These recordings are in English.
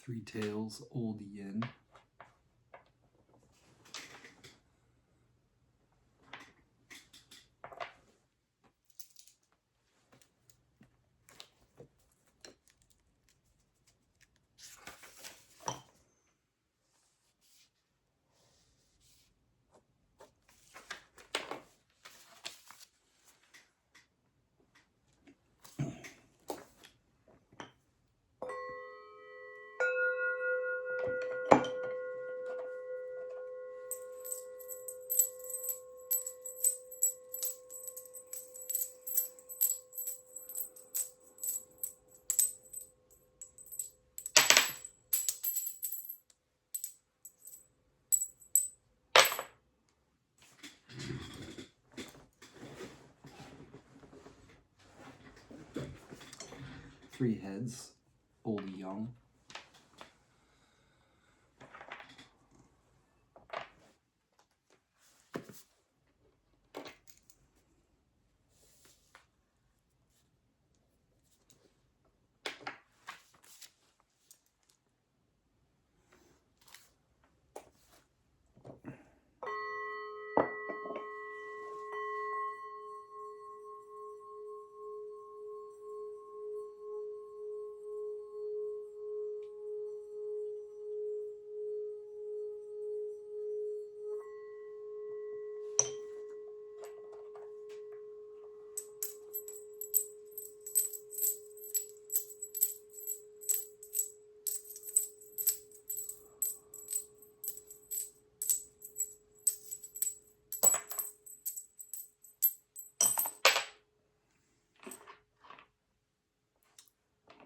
Three tails, old yin. Three heads, old young.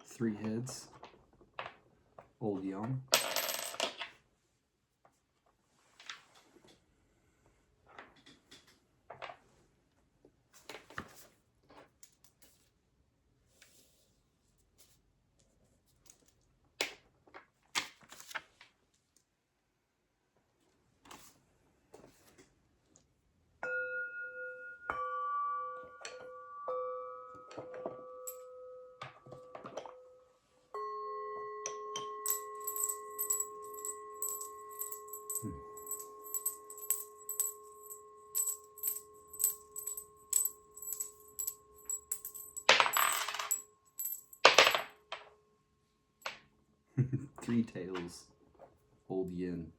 Three heads, old young. Three tails, old yin.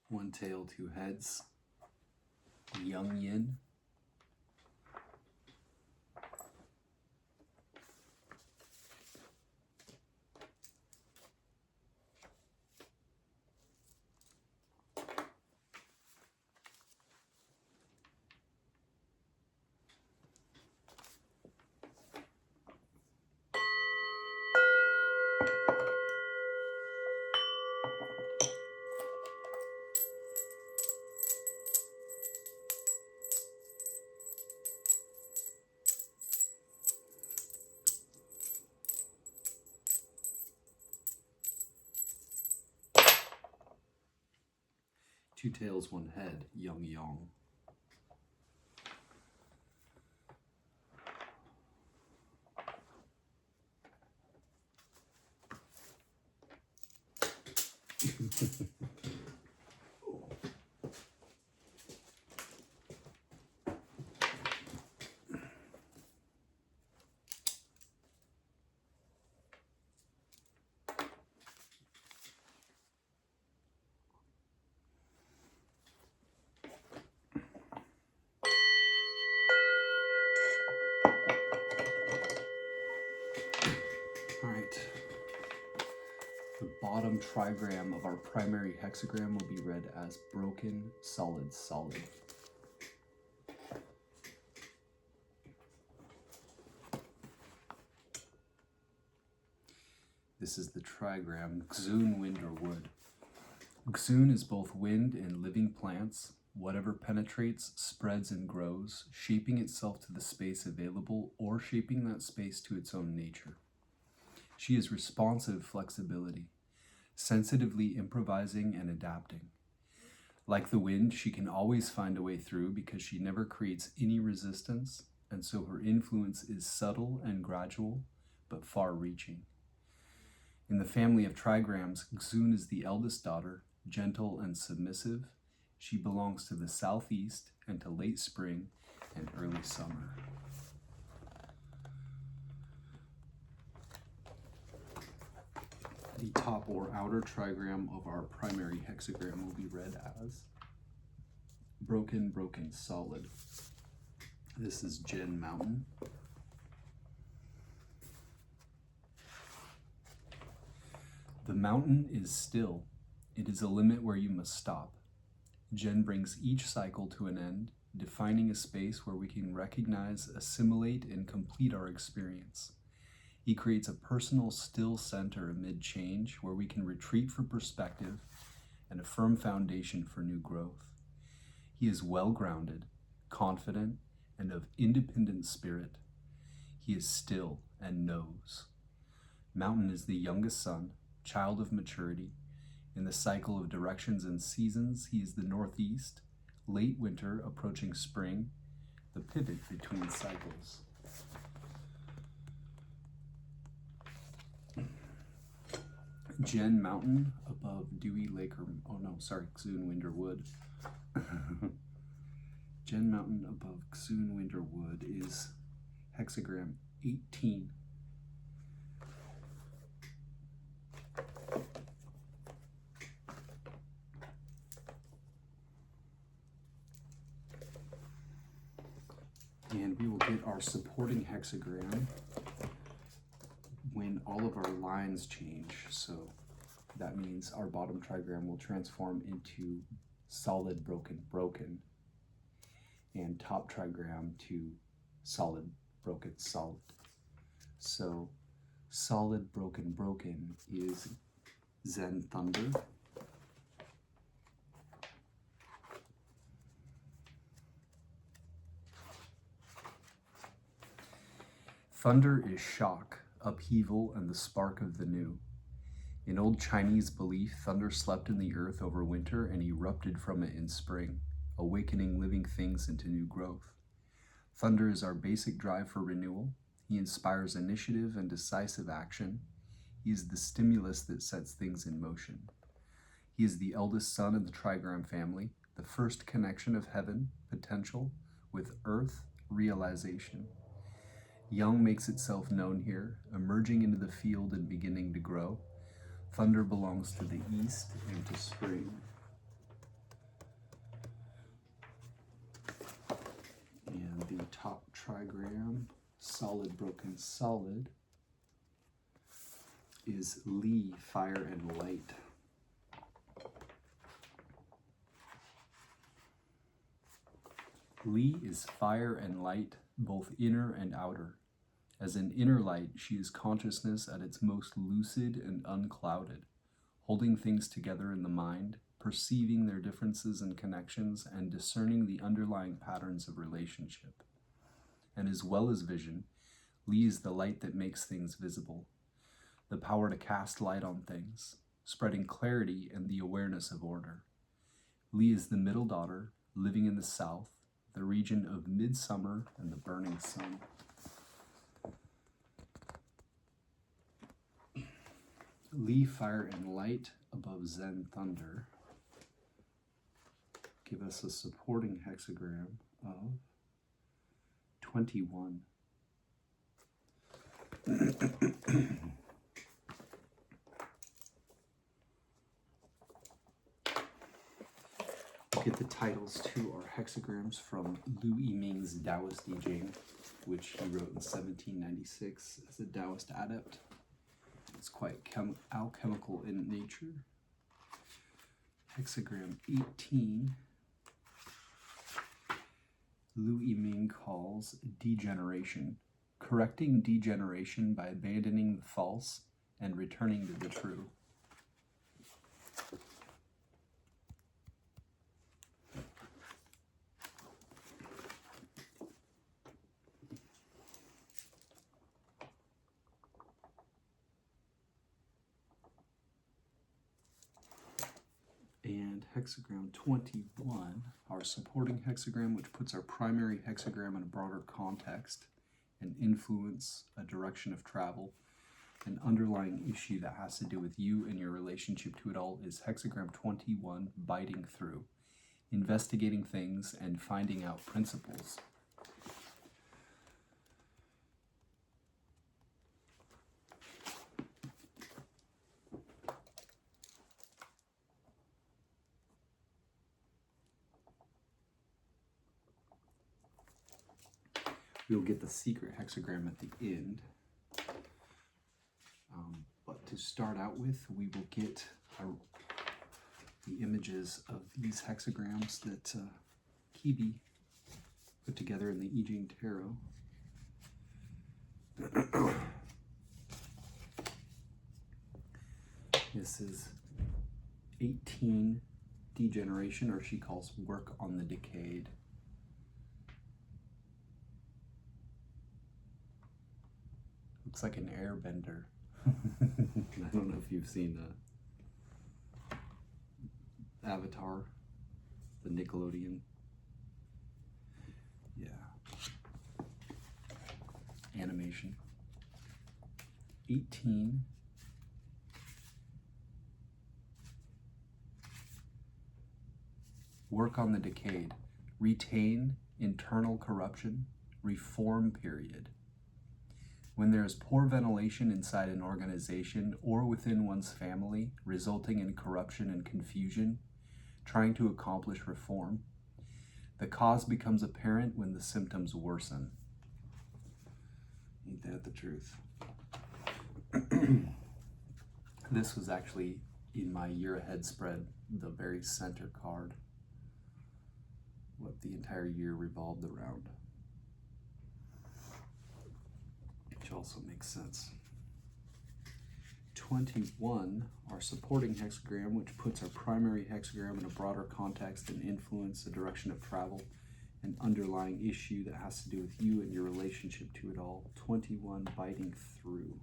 One tail, two heads, young yin. Two tails, one head, young yang. bottom trigram of our primary hexagram will be read as broken, solid, solid. This is the trigram, Xun, wind or wood. Xun is both wind and living plants. Whatever penetrates, spreads, and grows, shaping itself to the space available or shaping that space to its own nature. She is responsive flexibility, sensitively improvising and adapting. Like the wind, she can always find a way through because she never creates any resistance, and so her influence is subtle and gradual, but far-reaching. In the family of trigrams, Xun is the eldest daughter, gentle and submissive. She belongs to the southeast and to late spring and early summer. The top or outer trigram of our primary hexagram will be read as broken, broken, solid. This is Gen Mountain. The mountain is still. It is a limit where you must stop. Gen brings each cycle to an end, defining a space where we can recognize, assimilate, and complete our experience. He creates a personal still center amid change where we can retreat for perspective and a firm foundation for new growth. He is well-grounded, confident, and of independent spirit. He is still and knows. Mountain is the youngest son, child of maturity. In the cycle of directions and seasons, he is the northeast, late winter approaching spring, the pivot between cycles. Gen Mountain above Dewy Lake, Xun, wind or wood. Gen Mountain above Xun, wind or wood is hexagram 18. And we will get our supporting hexagram when all of our lines change. So that means our bottom trigram will transform into solid, broken, broken, and top trigram to solid, broken, solid. So solid, broken, broken is Zen Thunder. Thunder is shock, upheaval, and the spark of the new. In old Chinese belief, thunder slept in the earth over winter and erupted from it in spring, awakening living things into new growth. Thunder is our basic drive for renewal. He inspires initiative and decisive action. He is the stimulus that sets things in motion. He is the eldest son of the trigram family, the first connection of heaven, potential, with earth, realization. Young makes itself known here, emerging into the field and beginning to grow. Thunder belongs to the east and to spring. And the top trigram, solid, broken, solid, is Li, fire and light. Li is fire and light, both inner and outer. As an inner light, she is consciousness at its most lucid and unclouded, holding things together in the mind, perceiving their differences and connections, and discerning the underlying patterns of relationship. And as well as vision, Li is the light that makes things visible, the power to cast light on things, spreading clarity and the awareness of order. Li is the middle daughter, living in the south, the region of midsummer and the burning sun. Li, fire and light above Zen Thunder give us a supporting hexagram of 21. We'll get the titles to our hexagrams from I-ming's Taoist I Ching, which he wrote in 1796 as a Taoist adept. It's quite alchemical in nature. Hexagram 18, I-ming calls degeneration, correcting degeneration by abandoning the false and returning to the true. And hexagram 21, our supporting hexagram, which puts our primary hexagram in a broader context and influence, a direction of travel, an underlying issue that has to do with you and your relationship to it all, is hexagram 21, biting through, investigating things and finding out principles. We'll get the secret hexagram at the end. But to start out with, we will get the images of these hexagrams that Kibi put together in the I Ching Tarot. This is 18, Degeneration, or she calls work on the decayed. Looks like an airbender. I don't know if you've seen Avatar, the Nickelodeon. Yeah. Animation. 18. Work on the decayed. Retain internal corruption. Reform period. When there is poor ventilation inside an organization or within one's family, resulting in corruption and confusion, trying to accomplish reform, the cause becomes apparent when the symptoms worsen. Ain't that the truth? This was actually in my year ahead spread, the very center card, what the entire year revolved around. Which also makes sense. 21, our supporting hexagram, which puts our primary hexagram in a broader context and influence, the direction of travel, an underlying issue that has to do with you and your relationship to it all. 21, biting through.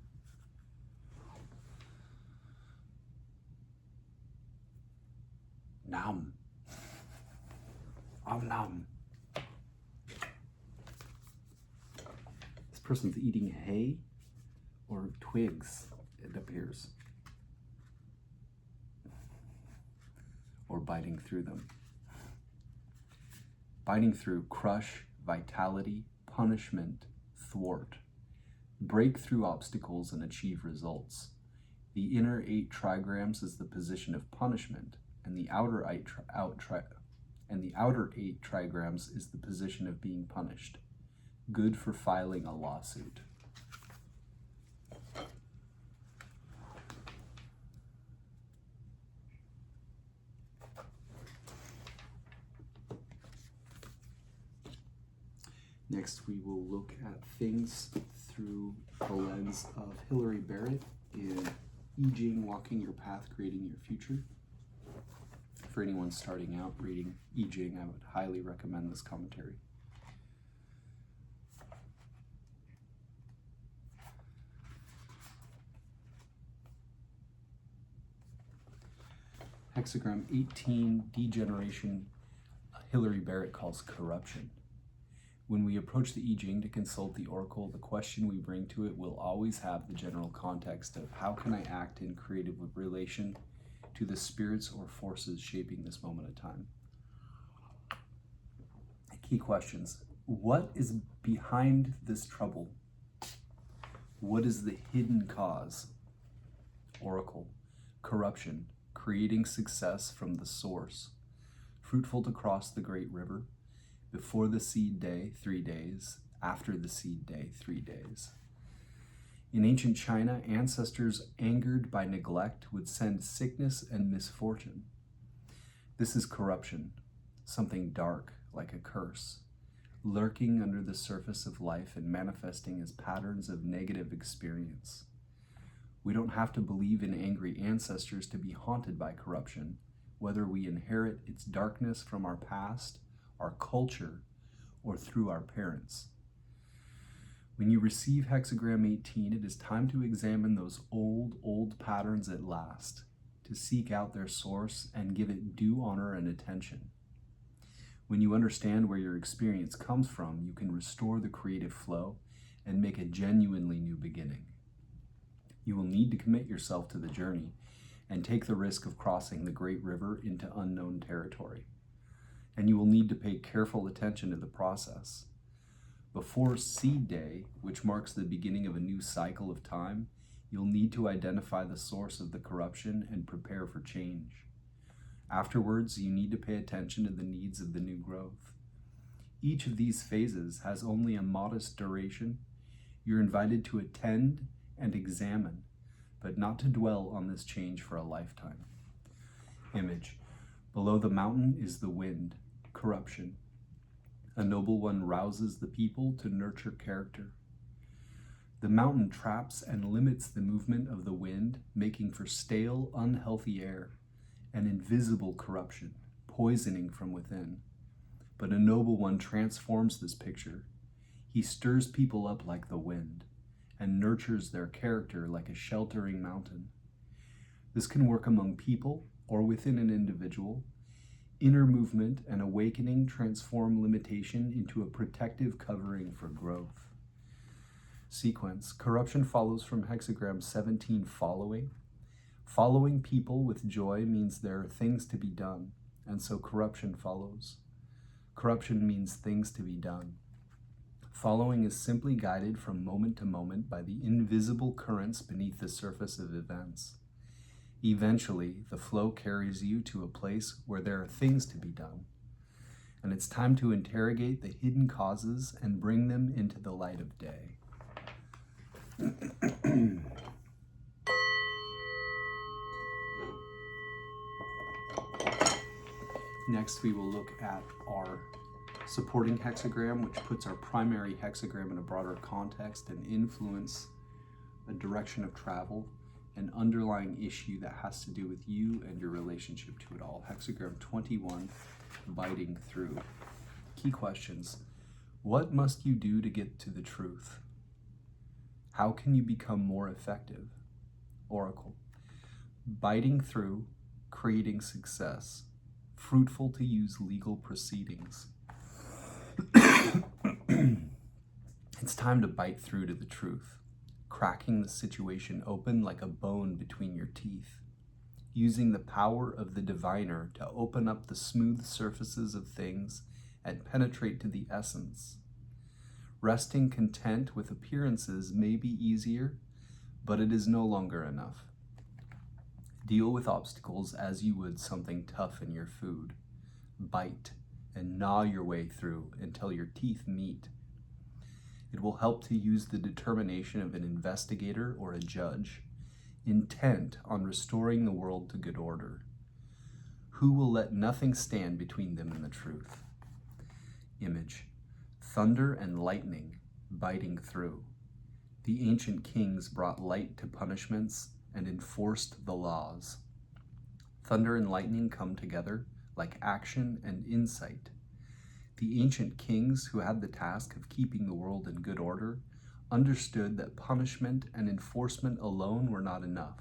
Nam. Nam. This person's eating hay or twigs, it appears. Or biting through them. Biting through, crush, vitality, punishment, thwart. Break through obstacles and achieve results. The inner 8 trigrams is the position of punishment, and the outer 8 trigrams is the position of being punished. Good for filing a lawsuit. Next, we will look at things through the lens of Hilary Barrett in I Ching, Walking Your Path, Creating Your Future. For anyone starting out reading I Ching, I would highly recommend this commentary. Hexagram 18, Degeneration, Hilary Barrett calls corruption. When we approach the I Ching to consult the Oracle, the question we bring to it will always have the general context of how can I act in creative relation to the spirits or forces shaping this moment of time. Key questions. What is behind this trouble? What is the hidden cause? Oracle. Corruption. Creating success from the source. Fruitful to cross the great river. Before the seed day, 3 days. After the seed day, 3 days. In ancient China, ancestors angered by neglect would send sickness and misfortune. This is corruption, something dark like a curse, lurking under the surface of life and manifesting as patterns of negative experience. We don't have to believe in angry ancestors to be haunted by corruption, whether we inherit its darkness from our past, our culture, or through our parents. When you receive Hexagram 18, it is time to examine those old patterns at last, to seek out their source and give it due honor and attention. When you understand where your experience comes from, you can restore the creative flow and make a genuinely new beginning. You will need to commit yourself to the journey and take the risk of crossing the great river into unknown territory. And you will need to pay careful attention to the process. Before Seed Day, which marks the beginning of a new cycle of time, you'll need to identify the source of the corruption and prepare for change. Afterwards, you need to pay attention to the needs of the new growth. Each of these phases has only a modest duration. You're invited to attend and examine, but not to dwell on this change for a lifetime. Image. Below the mountain is the wind, corruption. A noble one rouses the people to nurture character. The mountain traps and limits the movement of the wind, making for stale, unhealthy air, an invisible corruption, poisoning from within. But a noble one transforms this picture. He stirs people up like the wind and nurtures their character like a sheltering mountain. This can work among people or within an individual. Inner movement and awakening transform limitation into a protective covering for growth. Sequence. Corruption follows from Hexagram 17, following. Following people with joy means there are things to be done, and so corruption follows. Corruption means things to be done. Following is simply guided from moment to moment by the invisible currents beneath the surface of events. Eventually, the flow carries you to a place where there are things to be done, and it's time to interrogate the hidden causes and bring them into the light of day. Next, we will look at our supporting hexagram, which puts our primary hexagram in a broader context and influence a direction of travel, an underlying issue that has to do with you and your relationship to it all. Hexagram 21, biting through. Key questions. What must you do to get to the truth? How can you become more effective? Oracle. Biting through, creating success. Fruitful to use legal proceedings. It's time to bite through to the truth, cracking the situation open like a bone between your teeth, using the power of the diviner to open up the smooth surfaces of things and penetrate to the essence. Resting content with appearances may be easier, but it is no longer enough. Deal with obstacles as you would something tough in your food. Bite and gnaw your way through until your teeth meet. It will help to use the determination of an investigator or a judge, intent on restoring the world to good order. Who will let nothing stand between them and the truth? Image. Thunder and lightning biting through. The ancient kings brought light to punishments and enforced the laws. Thunder and lightning come together like action and insight. The ancient kings who had the task of keeping the world in good order understood that punishment and enforcement alone were not enough.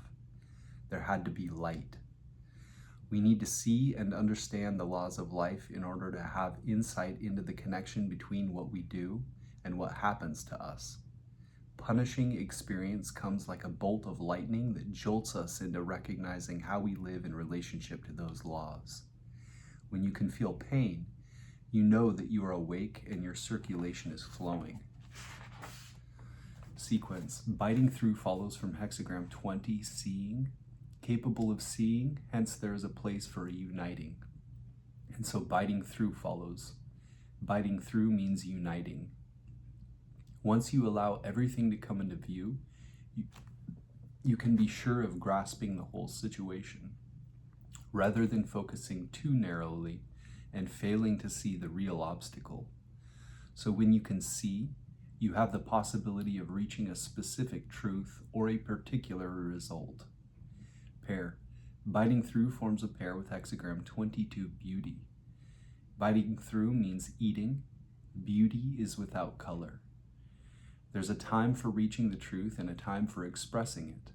There had to be light. We need to see and understand the laws of life in order to have insight into the connection between what we do and what happens to us. Punishing experience comes like a bolt of lightning that jolts us into recognizing how we live in relationship to those laws. When you can feel pain, you know that you are awake and your circulation is flowing. Sequence. Biting through follows from Hexagram 20, seeing. Capable of seeing, hence there is a place for a uniting. And so biting through follows. Biting through means uniting. Once you allow everything to come into view, you can be sure of grasping the whole situation, rather than focusing too narrowly and failing to see the real obstacle. So when you can see, you have the possibility of reaching a specific truth or a particular result. Pair. Biting through forms a pair with hexagram 22, beauty. Biting through means eating. Beauty is without color. There's a time for reaching the truth and a time for expressing it.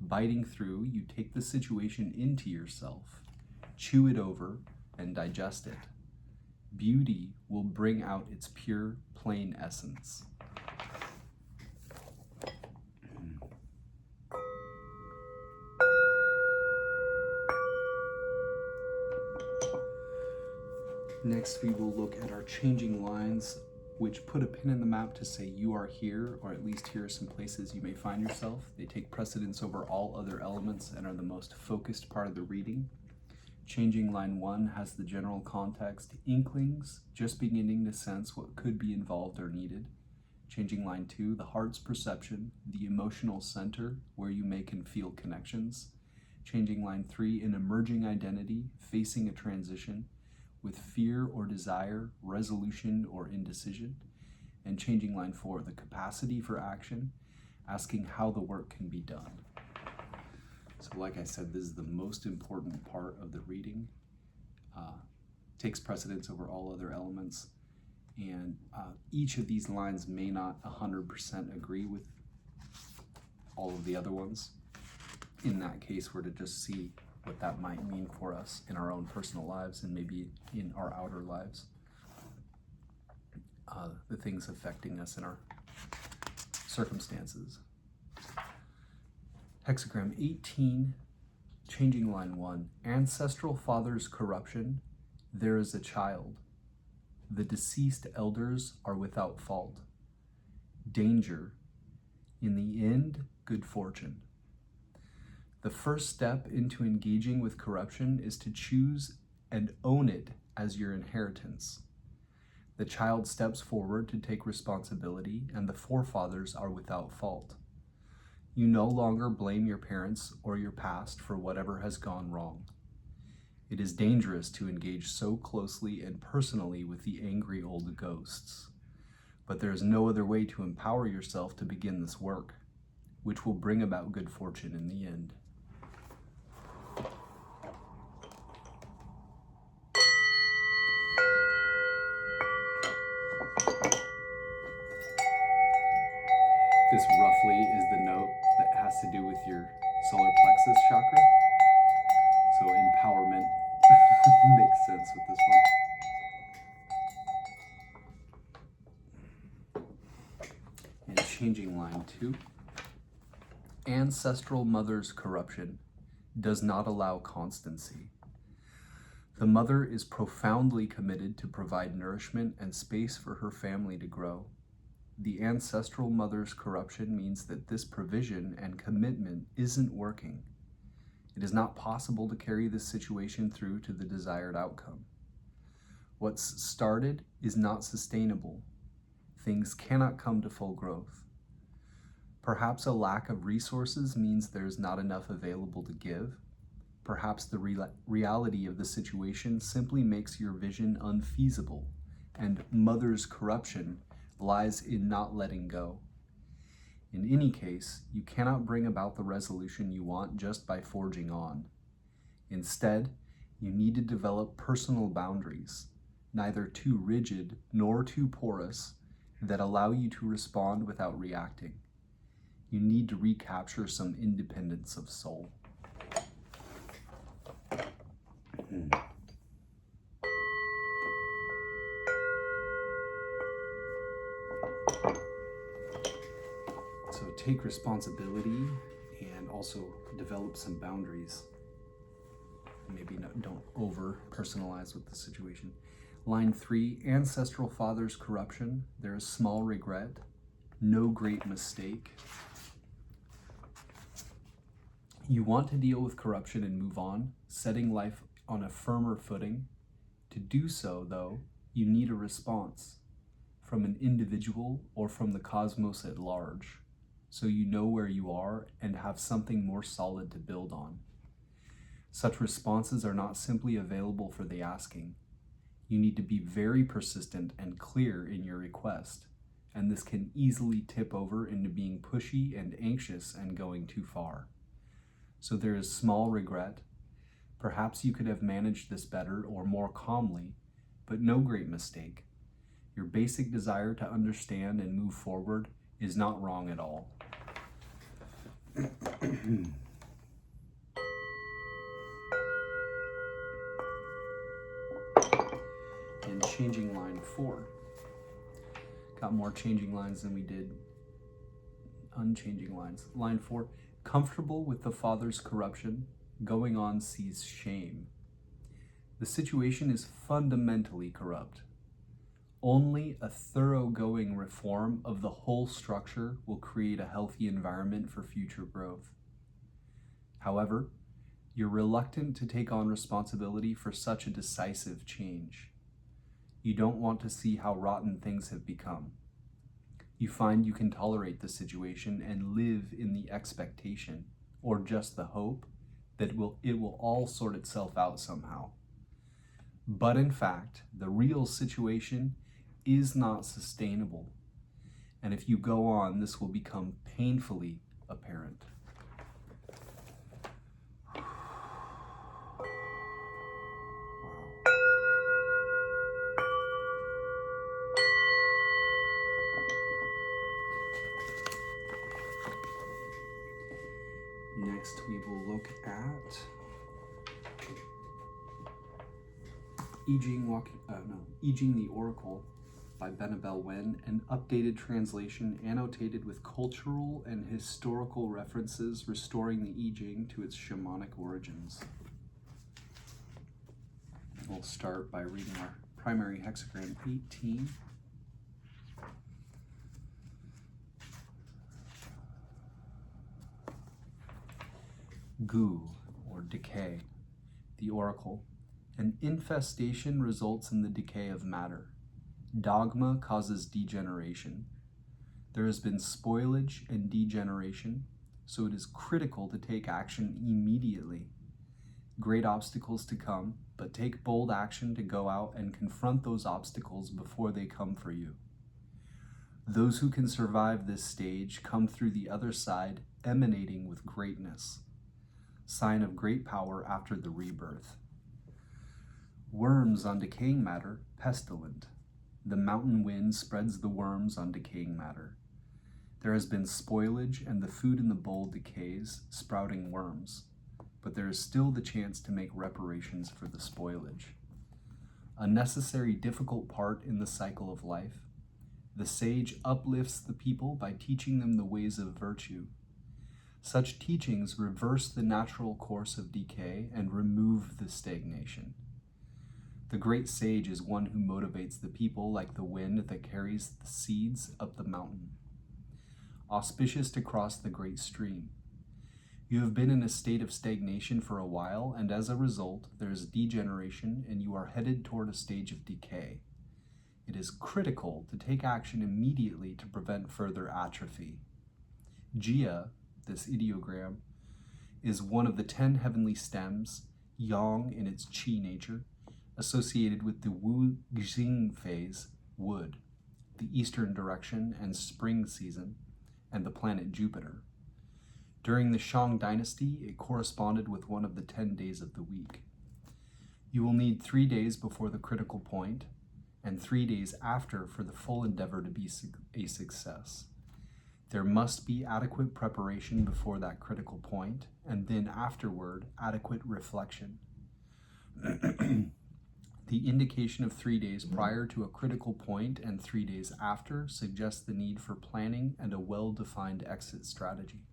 Biting through, you take the situation into yourself, chew it over, and digest it. Beauty will bring out its pure, plain essence. Next, we will look at our changing lines, which put a pin in the map to say you are here, or at least here are some places you may find yourself. They take precedence over all other elements and are the most focused part of the reading. Changing line 1 has the general context, inklings, just beginning to sense what could be involved or needed. Changing line 2, the heart's perception, the emotional center, where you make and feel connections. Changing line 3, an emerging identity, facing a transition, with fear or desire, resolution or indecision. And changing line 4, the capacity for action, asking how the work can be done. So like I said, this is the most important part of the reading. Takes precedence over all other elements. And each of these lines may not 100% agree with all of the other ones. In that case, we're to just see what that might mean for us in our own personal lives and maybe in our outer lives. The things affecting us in our circumstances. Hexagram 18, changing line 1. Ancestral father's corruption, there is a child. The deceased elders are without fault. Danger, in the end, good fortune. The first step into engaging with corruption is to choose and own it as your inheritance. The child steps forward to take responsibility, and the forefathers are without fault. You no longer blame your parents or your past for whatever has gone wrong. It is dangerous to engage so closely and personally with the angry old ghosts. But there is no other way to empower yourself to begin this work, which will bring about good fortune in the end. This roughly is the note that has to do with your solar plexus chakra. So empowerment makes sense with this one. And changing line 2. Ancestral mother's corruption does not allow constancy. The mother is profoundly committed to provide nourishment and space for her family to grow. The ancestral mother's corruption means that this provision and commitment isn't working. It is not possible to carry this situation through to the desired outcome. What's started is not sustainable. Things cannot come to full growth. Perhaps a lack of resources means there's not enough available to give. Perhaps the reality of the situation simply makes your vision unfeasible, and mother's corruption lies in not letting go. In any case, you cannot bring about the resolution you want just by forging on. Instead, you need to develop personal boundaries, neither too rigid nor too porous, that allow you to respond without reacting. You need to recapture some independence of soul. So take responsibility and also develop some boundaries. Maybe don't over-personalize with the situation. Line 3, ancestral father's corruption. There is small regret, no great mistake. You want to deal with corruption and move on, setting life on a firmer footing. To do so, though, you need a response from an individual or from the cosmos at large. so you know where you are and have something more solid to build on. Such responses are not simply available for the asking. You need to be very persistent and clear in your request, and this can easily tip over into being pushy and anxious and going too far. So there is small regret. Perhaps you could have managed this better or more calmly, but no great mistake. Your basic desire to understand and move forward is not wrong at all. And changing line 4. Got more changing lines than we did unchanging lines. Line 4, comfortable with the father's corruption, going on sees shame. The situation is fundamentally corrupt. Only a thoroughgoing reform of the whole structure will create a healthy environment for future growth. However, you're reluctant to take on responsibility for such a decisive change. You don't want to see how rotten things have become. You find you can tolerate the situation and live in the expectation, or just the hope, that it will all sort itself out somehow. But in fact, the real situation is not sustainable. And if you go on, this will become painfully apparent. Next, we will look at I Ching The Oracle by Benabel Wen, an updated translation annotated with cultural and historical references, restoring the I Ching to its shamanic origins. We'll start by reading our primary hexagram 18. Gu, or decay, the oracle. An infestation results in the decay of matter. Dogma causes degeneration. There has been spoilage and degeneration, so it is critical to take action immediately. Great obstacles to come, but take bold action to go out and confront those obstacles before they come for you. Those who can survive this stage come through the other side emanating with greatness. Sign of great power after the rebirth. Worms on decaying matter, pestilent. The mountain wind spreads the worms on decaying matter. There has been spoilage and the food in the bowl decays, sprouting worms, but there is still the chance to make reparations for the spoilage. A necessary difficult part in the cycle of life. The sage uplifts the people by teaching them the ways of virtue. Such teachings reverse the natural course of decay and remove the stagnation. The great sage is one who motivates the people like the wind that carries the seeds up the mountain. Auspicious to cross the great stream. You have been in a state of stagnation for a while, and as a result, there is degeneration and you are headed toward a stage of decay. It is critical to take action immediately to prevent further atrophy. Jia, this ideogram, is one of the 10 heavenly stems, yang in its qi nature, associated with the Wu Xing phase, wood, the eastern direction and spring season, and the planet Jupiter. During the Shang dynasty, it corresponded with one of the 10 days of the week. You will need 3 days before the critical point, and 3 days after for the full endeavor to be a success. There must be adequate preparation before that critical point, and then afterward, adequate reflection. The indication of 3 days prior to a critical point and 3 days after suggests the need for planning and a well-defined exit strategy.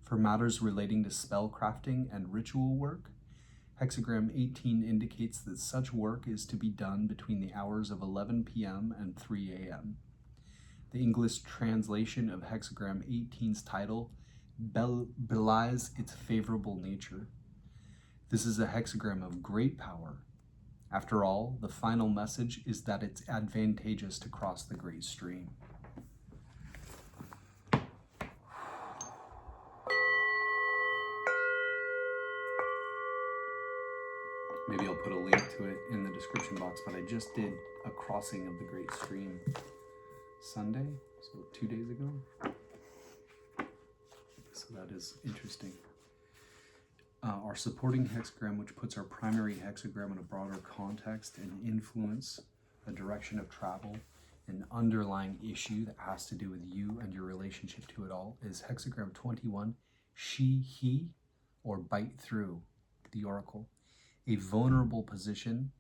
For matters relating to spell crafting and ritual work, Hexagram 18 indicates that such work is to be done between the hours of 11 p.m. and 3 a.m. The English translation of Hexagram 18's title belies its favorable nature. This is a hexagram of great power. After all, the final message is that it's advantageous to cross the great stream. Maybe I'll put a link to it in the description box, but I just did a crossing of the Great Stream Sunday, so 2 days ago. So that is interesting. Our supporting hexagram, which puts our primary hexagram in a broader context and influence, a direction of travel, an underlying issue that has to do with you and your relationship to it all, is hexagram 21, she, he, or bite through the oracle. A vulnerable position,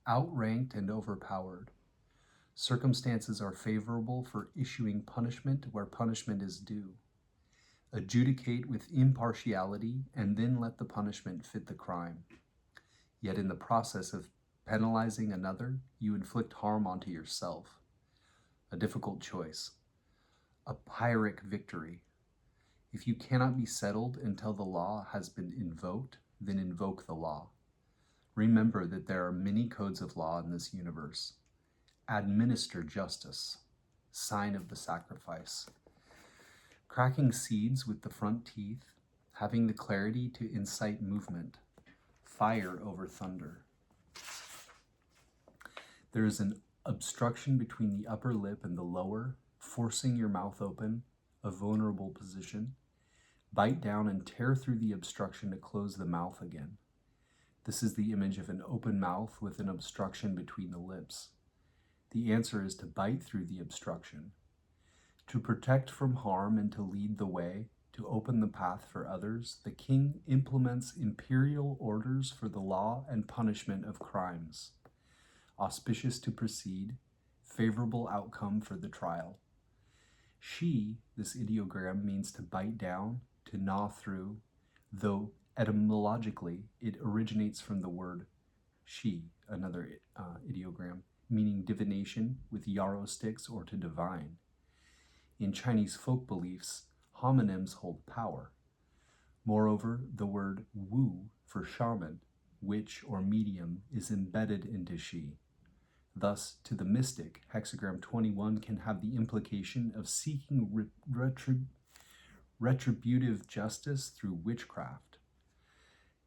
outranked and overpowered. Circumstances are favorable for issuing punishment where punishment is due. Adjudicate with impartiality and then let the punishment fit the crime. Yet in the process of penalizing another, you inflict harm onto yourself. A difficult choice. A Pyrrhic victory. If you cannot be settled until the law has been invoked, then invoke the law. Remember that there are many codes of law in this universe. Administer justice. Sign of the sacrifice. Cracking seeds with the front teeth, having the clarity to incite movement. Fire over thunder. There is an obstruction between the upper lip and the lower, forcing your mouth open, a vulnerable position. Bite down and tear through the obstruction to close the mouth again. This is the image of an open mouth with an obstruction between the lips. The answer is to bite through the obstruction. To protect from harm and to lead the way, to open the path for others, the king implements imperial orders for the law and punishment of crimes. Auspicious to proceed, favorable outcome for the trial. She, this ideogram, means to bite down, to gnaw through, though etymologically it originates from the word she, another ideogram, meaning divination with yarrow sticks or to divine. In Chinese folk beliefs, homonyms hold power. Moreover, the word wu for shaman, witch, or medium is embedded into she. Thus, to the mystic, hexagram 21 can have the implication of seeking retributive justice through witchcraft.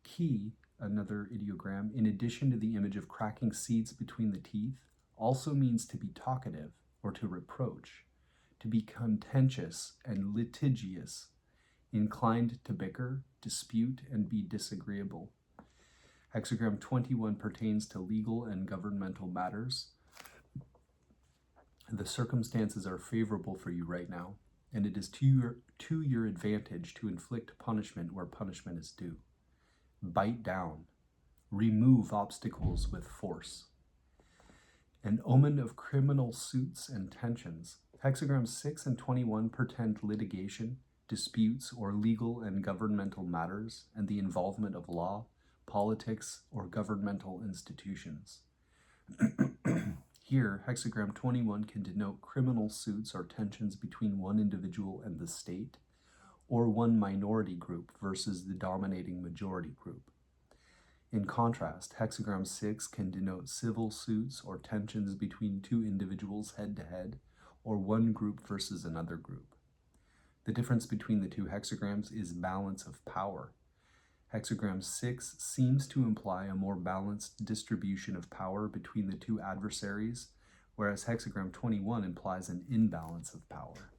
Qi, another ideogram, in addition to the image of cracking seeds between the teeth, also means to be talkative or to reproach, to be contentious and litigious, inclined to bicker, dispute, and be disagreeable. Hexagram 21 pertains to legal and governmental matters. The circumstances are favorable for you right now, and it is to your advantage to inflict punishment where punishment is due. Bite down. Remove obstacles with force. An omen of criminal suits and tensions. Hexagrams 6 and 21 portend litigation, disputes, or legal and governmental matters, and the involvement of law, politics, or governmental institutions. Here, hexagram 21 can denote criminal suits or tensions between one individual and the state, or one minority group versus the dominating majority group. In contrast, hexagram 6 can denote civil suits or tensions between two individuals head-to-head, or one group versus another group. The difference between the two hexagrams is balance of power. Hexagram 6 seems to imply a more balanced distribution of power between the two adversaries, whereas hexagram 21 implies an imbalance of power.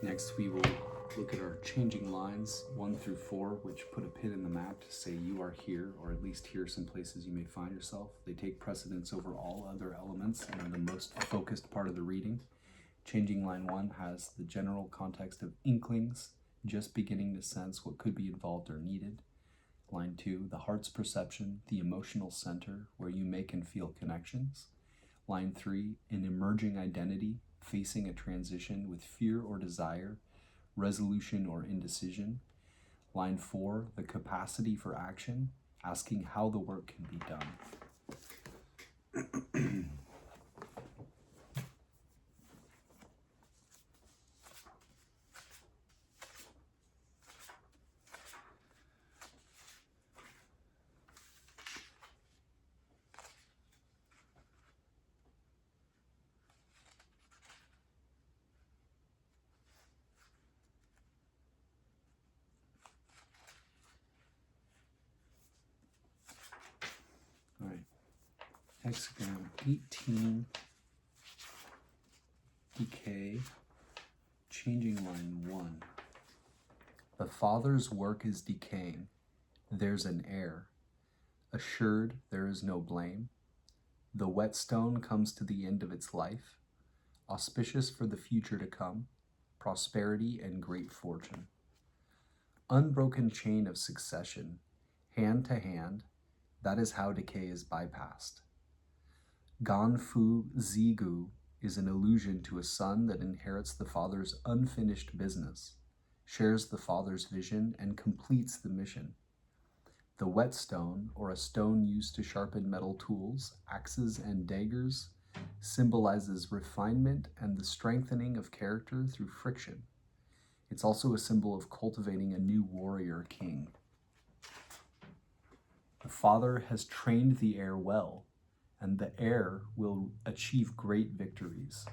Next, we will look at our changing lines 1 through 4, which put a pin in the map to say you are here, or at least here are some places you may find yourself. They take precedence over all other elements and are the most focused part of the reading. Changing line 1 has the general context of inklings, just beginning to sense what could be involved or needed. Line 2, the heart's perception, the emotional center, where you make and feel connections. Line 3, an emerging identity, facing a transition with fear or desire, resolution or indecision. Line 4, the capacity for action, asking how the work can be done. Hexagram 18, decay, changing line 1. The Father's work is decaying. There's an heir. Assured there is no blame. The whetstone comes to the end of its life, auspicious for the future to come, prosperity and great fortune. Unbroken chain of succession, hand to hand, that is how decay is bypassed. Ganfu Zigu is an allusion to a son that inherits the father's unfinished business, shares the father's vision, and completes the mission. The whetstone, or a stone used to sharpen metal tools, axes, and daggers, symbolizes refinement and the strengthening of character through friction. It's also a symbol of cultivating a new warrior king. The father has trained the heir well, and the heir will achieve great victories.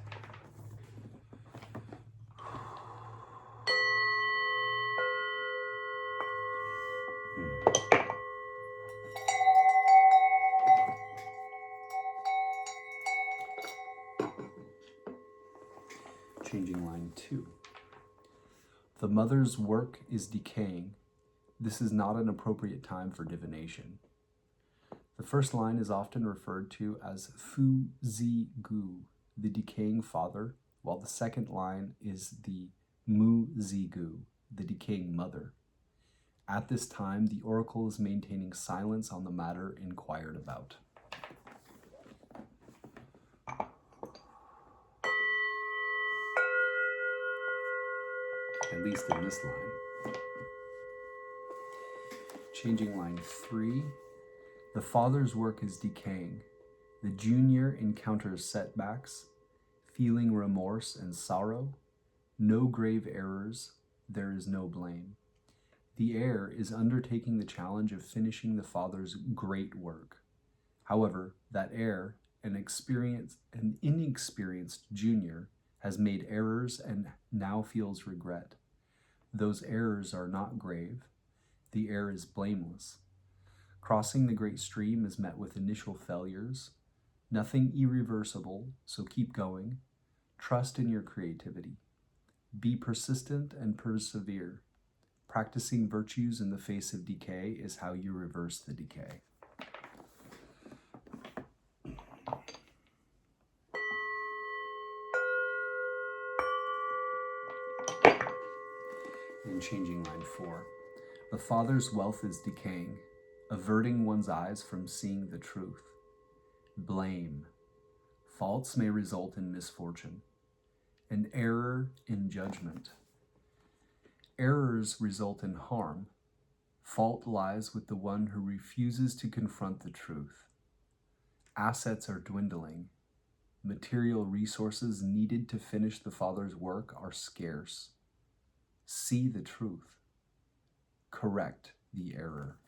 Changing line 2. The mother's work is decaying. This is not an appropriate time for divination. The first line is often referred to as Fu Zi Gu, the decaying father, while the second line is the Mu Zi Gu, the decaying mother. At this time, the oracle is maintaining silence on the matter inquired about. At least in this line. Changing line 3. The father's work is decaying. The junior encounters setbacks, feeling remorse and sorrow. No grave errors, there is no blame. The heir is undertaking the challenge of finishing the father's great work. However, that heir, an inexperienced junior, has made errors and now feels regret. Those errors are not grave. The heir is blameless. Crossing the great stream is met with initial failures. Nothing irreversible, so keep going. Trust in your creativity. Be persistent and persevere. Practicing virtues in the face of decay is how you reverse the decay. And changing line 4. The father's wealth is decaying, averting one's eyes from seeing the truth. Blame. Faults may result in misfortune. An error in judgment. Errors result in harm. Fault lies with the one who refuses to confront the truth. Assets are dwindling. Material resources needed to finish the father's work are scarce. See the truth. Correct the error.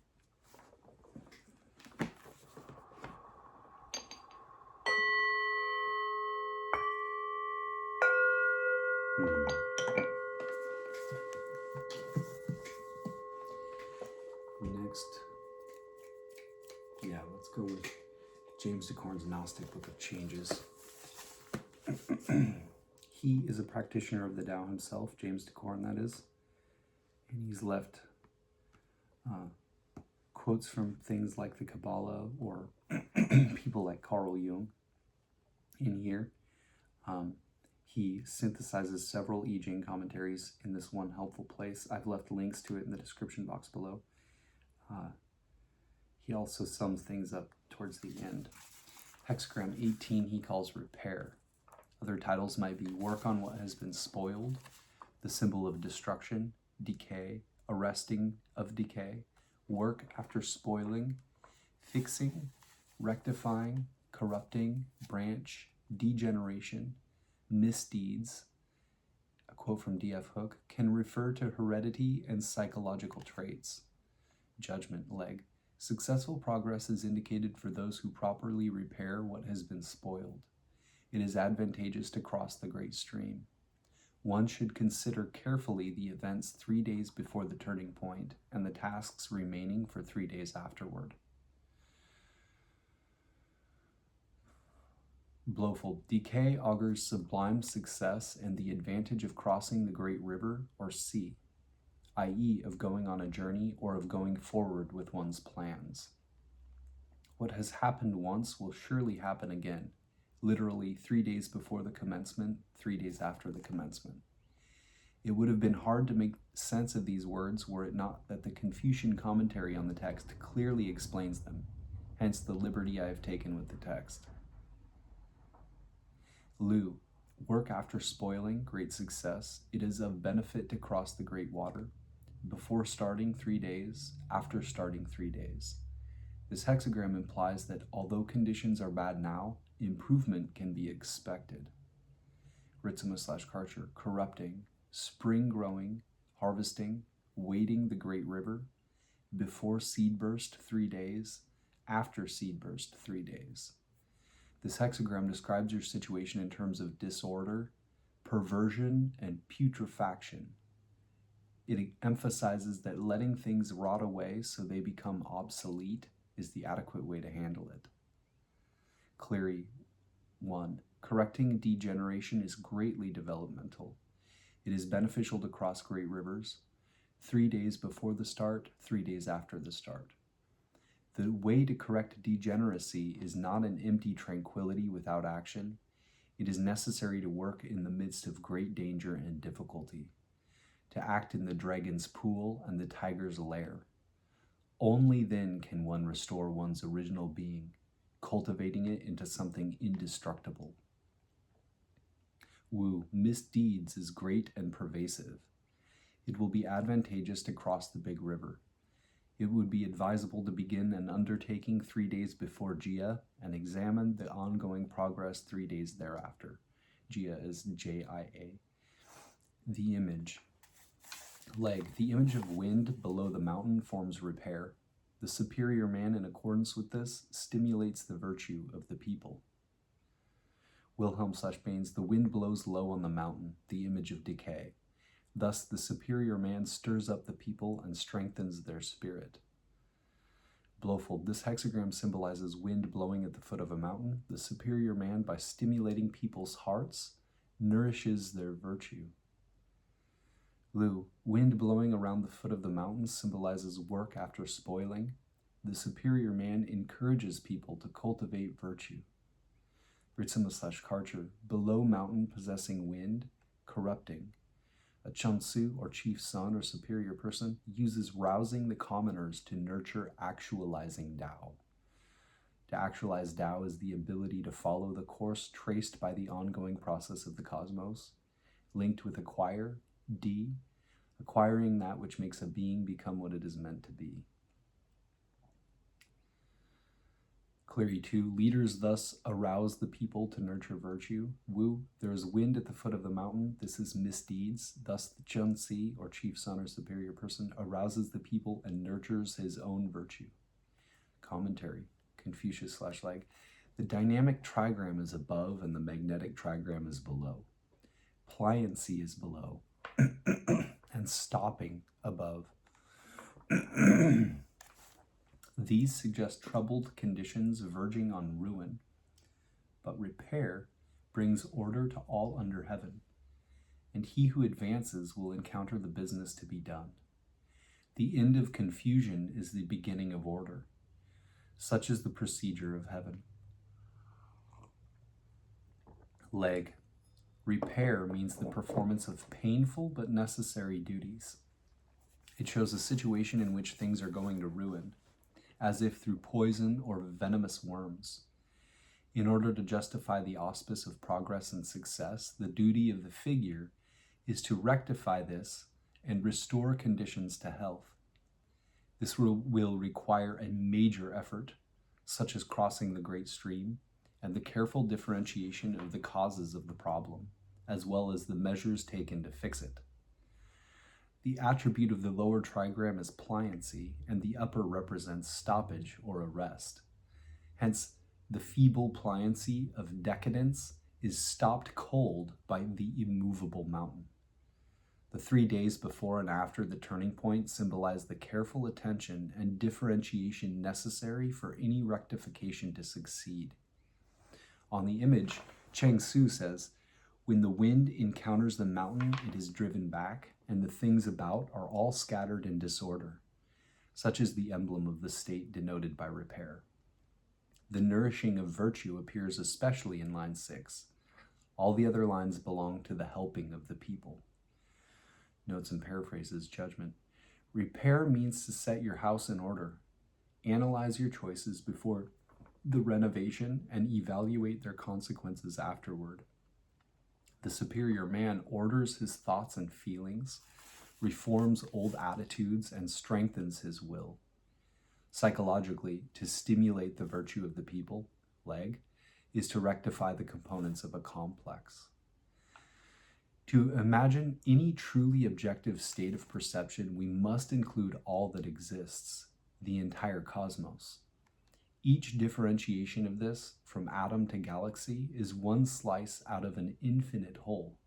Next, let's go with James de Corn's Gnostic Book of Changes. He is a practitioner of the Tao himself, James de Corn, that is, and he's left quotes from things like the Kabbalah or people like Carl Jung in here. He synthesizes several I Ching commentaries in this one helpful place. I've left links to it in the description box below. He also sums things up towards the end. Hexagram 18 he calls repair. Other titles might be work on what has been spoiled, the symbol of destruction, decay, arresting of decay, work after spoiling, fixing, rectifying, corrupting, branch, degeneration, misdeeds. A quote from D.F. Hook can refer to heredity and psychological traits. Judgment leg. Successful progress is indicated for those who properly repair what has been spoiled. It is advantageous to cross the great stream. One should consider carefully the events 3 days before the turning point and the tasks remaining for 3 days afterward. Blowful. Decay augurs sublime success and the advantage of crossing the great river or sea, i.e. of going on a journey or of going forward with one's plans. What has happened once will surely happen again, literally 3 days before the commencement, 3 days after the commencement. It would have been hard to make sense of these words were it not that the Confucian commentary on the text clearly explains them, hence the liberty I have taken with the text. Lu, work after spoiling, great success. It is of benefit to cross the great water. Before starting 3 days, after starting 3 days. This hexagram implies that although conditions are bad now, improvement can be expected. Ritsuma/Karcher, corrupting, spring growing, harvesting, wading the great river, before seed burst 3 days, after seed burst 3 days. This hexagram describes your situation in terms of disorder, perversion, and putrefaction. It emphasizes that letting things rot away so they become obsolete is the adequate way to handle it. Cleary, 1. Correcting degeneration is greatly developmental. It is beneficial to cross great rivers, 3 days before the start, 3 days after the start. The way to correct degeneracy is not an empty tranquility without action. It is necessary to work in the midst of great danger and difficulty, to act in the dragon's pool and the tiger's lair. Only then can one restore one's original being, cultivating it into something indestructible. Wu, misdeeds is great and pervasive. It will be advantageous to cross the big river. It would be advisable to begin an undertaking 3 days before Jia and examine the ongoing progress 3 days thereafter. Jia is Jia. The image. Leg. The image of wind below the mountain forms repair. The superior man, in accordance with this, stimulates the virtue of the people. Wilhelm/Baines. The wind blows low on the mountain, the image of decay. Thus, the superior man stirs up the people and strengthens their spirit. Blowfold. This hexagram symbolizes wind blowing at the foot of a mountain. The superior man, by stimulating people's hearts, nourishes their virtue. Lu. Wind blowing around the foot of the mountain symbolizes work after spoiling. The superior man encourages people to cultivate virtue. Ritsuma/Karcher. Below mountain possessing wind, corrupting. A Chunsu, or chief son or superior person, uses rousing the commoners to nurture actualizing Tao. To actualize Tao is the ability to follow the course traced by the ongoing process of the cosmos, linked with acquire, D, acquiring that which makes a being become what it is meant to be. Cleary 2. Leaders thus arouse the people to nurture virtue. Wu. There is wind at the foot of the mountain. This is misdeeds. Thus the Chun-Si, or chief son or superior person, arouses the people and nurtures his own virtue. Commentary. Confucius/Leg. The dynamic trigram is above and the magnetic trigram is below. Pliancy is below and stopping above. These suggest troubled conditions verging on ruin, but repair brings order to all under heaven, and he who advances will encounter the business to be done. The end of confusion is the beginning of order. Such is the procedure of heaven. Leg. Repair means the performance of painful but necessary duties. It shows a situation in which things are going to ruin, as if through poison or venomous worms. In order to justify the auspice of progress and success, the duty of the figure is to rectify this and restore conditions to health. This will require a major effort, such as crossing the great stream, and the careful differentiation of the causes of the problem, as well as the measures taken to fix it. The attribute of the lower trigram is pliancy, and the upper represents stoppage or arrest. Hence, the feeble pliancy of decadence is stopped cold by the immovable mountain. The 3 days before and after the turning point symbolize the careful attention and differentiation necessary for any rectification to succeed. On the image, Cheng Tzu says, "When the wind encounters the mountain, it is driven back, and the things about are all scattered in disorder." Such is the emblem of the state denoted by repair. The nourishing of virtue appears especially in line 6. All the other lines belong to the helping of the people. Notes and paraphrases, judgment. Repair means to set your house in order. Analyze your choices before the renovation and evaluate their consequences afterward. The superior man orders his thoughts and feelings, reforms old attitudes, and strengthens his will. Psychologically, to stimulate the virtue of the people, leg, is to rectify the components of a complex. To imagine any truly objective state of perception, we must include all that exists, the entire cosmos. Each differentiation of this, from atom to galaxy, is one slice out of an infinite whole.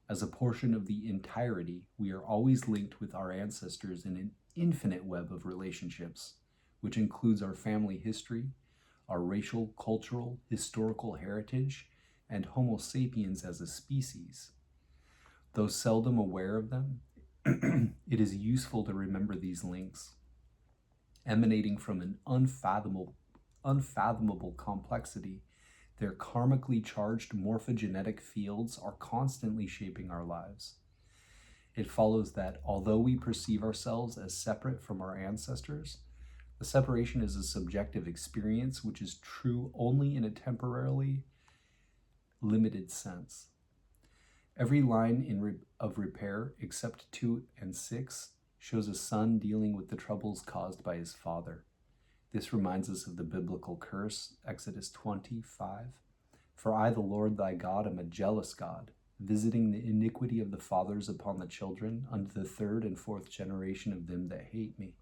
As a portion of the entirety, we are always linked with our ancestors in an infinite web of relationships, which includes our family history, our racial, cultural, historical heritage, and Homo sapiens as a species. Though seldom aware of them, it is useful to remember these links. Emanating from an unfathomable complexity, their karmically charged morphogenetic fields are constantly shaping our lives. It follows that although we perceive ourselves as separate from our ancestors, the separation is a subjective experience which is true only in a temporarily limited sense. Every line of repair, except 2 and 6, shows a son dealing with the troubles caused by his father. This reminds us of the biblical curse, Exodus 20:5. "For I, the Lord thy God, am a jealous God, visiting the iniquity of the fathers upon the children, unto the 3rd and 4th generation of them that hate me."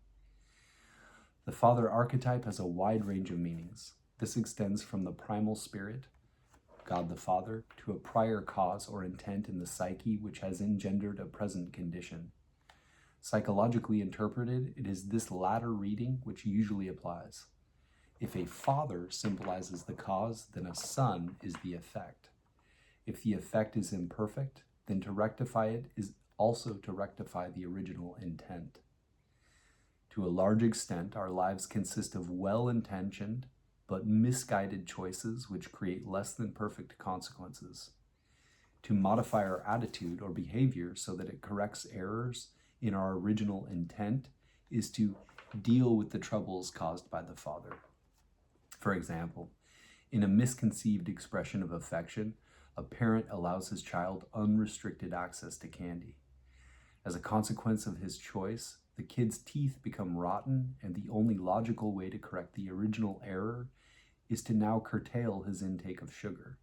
The father archetype has a wide range of meanings. This extends from the primal spirit, God the Father, to a prior cause or intent in the psyche which has engendered a present condition. Psychologically interpreted, it is this latter reading which usually applies. If a father symbolizes the cause, then a son is the effect. If the effect is imperfect, then to rectify it is also to rectify the original intent. To a large extent, our lives consist of well-intentioned but misguided choices which create less than perfect consequences. To modify our attitude or behavior so that it corrects errors in our original intent is to deal with the troubles caused by the father. For example, in a misconceived expression of affection, a parent allows his child unrestricted access to candy. As a consequence of his choice, the kid's teeth become rotten, and the only logical way to correct the original error is to now curtail his intake of sugar.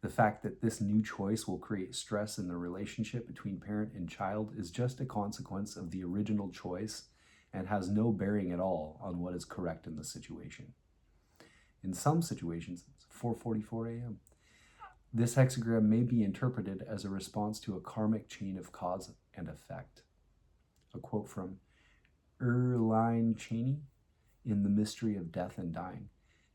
The fact that this new choice will create stress in the relationship between parent and child is just a consequence of the original choice and has no bearing at all on what is correct in the situation. In some situations, it's 4:44 a.m. This hexagram may be interpreted as a response to a karmic chain of cause and effect. A quote from Erline Cheney in The Mystery of Death and Dying.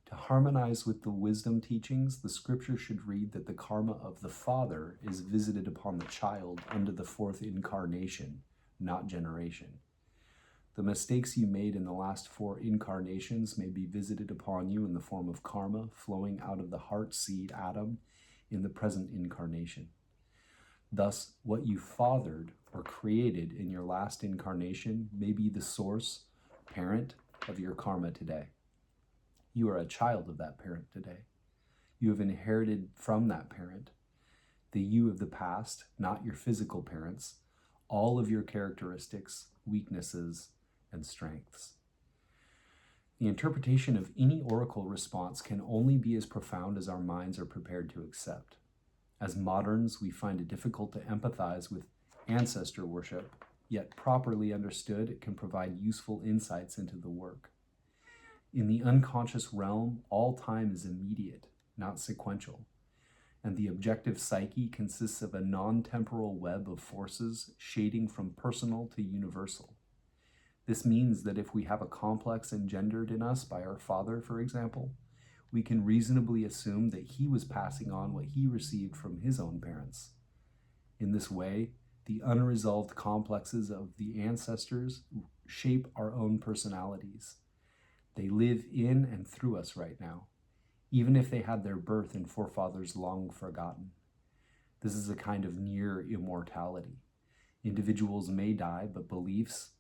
To harmonize with the wisdom teachings, the scripture should read that the karma of the father is visited upon the child under the 4th incarnation, not generation. The mistakes you made in the last 4 incarnations may be visited upon you in the form of karma flowing out of the heart seed Adam in the present incarnation. Thus, what you fathered or created in your last incarnation may be the source, parent, of your karma today. You are a child of that parent today. You have inherited from that parent, the you of the past, not your physical parents, all of your characteristics, weaknesses, and strengths. The interpretation of any oracle response can only be as profound as our minds are prepared to accept. As moderns, we find it difficult to empathize with ancestor worship, yet properly understood, it can provide useful insights into the work. In the unconscious realm, all time is immediate, not sequential, and the objective psyche consists of a non-temporal web of forces shading from personal to universal. This means that if we have a complex engendered in us by our father, for example, we can reasonably assume that he was passing on what he received from his own parents. In this way, the unresolved complexes of the ancestors shape our own personalities. They live in and through us right now, even if they had their birth in forefathers long forgotten. This is a kind of near immortality. Individuals may die, but beliefs,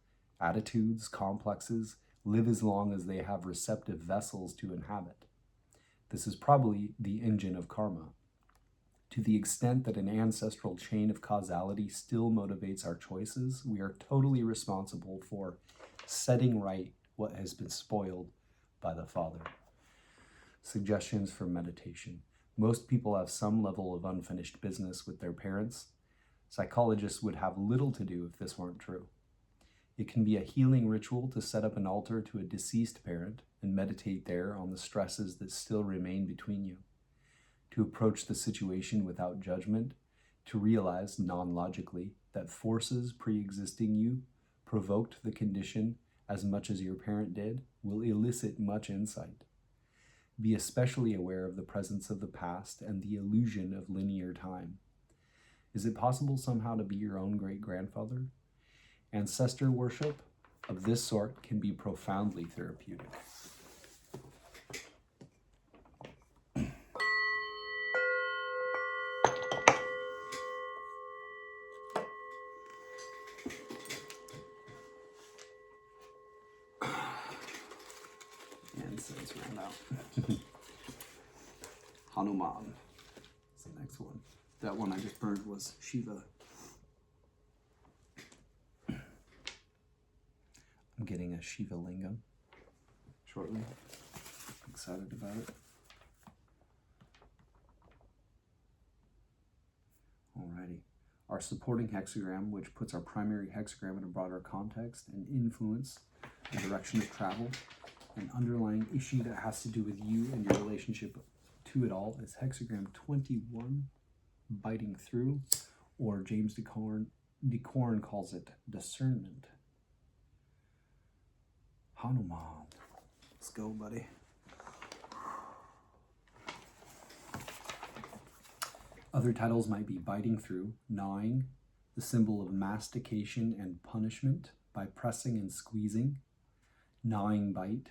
attitudes, complexes live as long as they have receptive vessels to inhabit. This is probably the engine of karma. To the extent that an ancestral chain of causality still motivates our choices, we are totally responsible for setting right what has been spoiled by the Father. Suggestions for meditation. Most people have some level of unfinished business with their parents. Psychologists would have little to do if this weren't true. It can be a healing ritual to set up an altar to a deceased parent and meditate there on the stresses that still remain between you. To approach the situation without judgment, to realize non-logically that forces pre-existing you provoked the condition as much as your parent did, will elicit much insight. Be especially aware of the presence of the past and the illusion of linear time. Is it possible somehow to be your own great-grandfather? Ancestor worship of this sort can be profoundly therapeutic. And since ran out. Hanuman is the next one. That one I just burned was Shiva. I'm getting a Shiva lingam shortly. Excited about it. Alrighty. Our supporting hexagram, which puts our primary hexagram in a broader context and influence the direction of travel, an underlying issue that has to do with you and your relationship to it all, is hexagram 21, biting through, or James DeCorn calls it discernment. Hanuman. Let's go, buddy. Other titles might be biting through, gnawing, the symbol of mastication and punishment by pressing and squeezing, gnawing bite,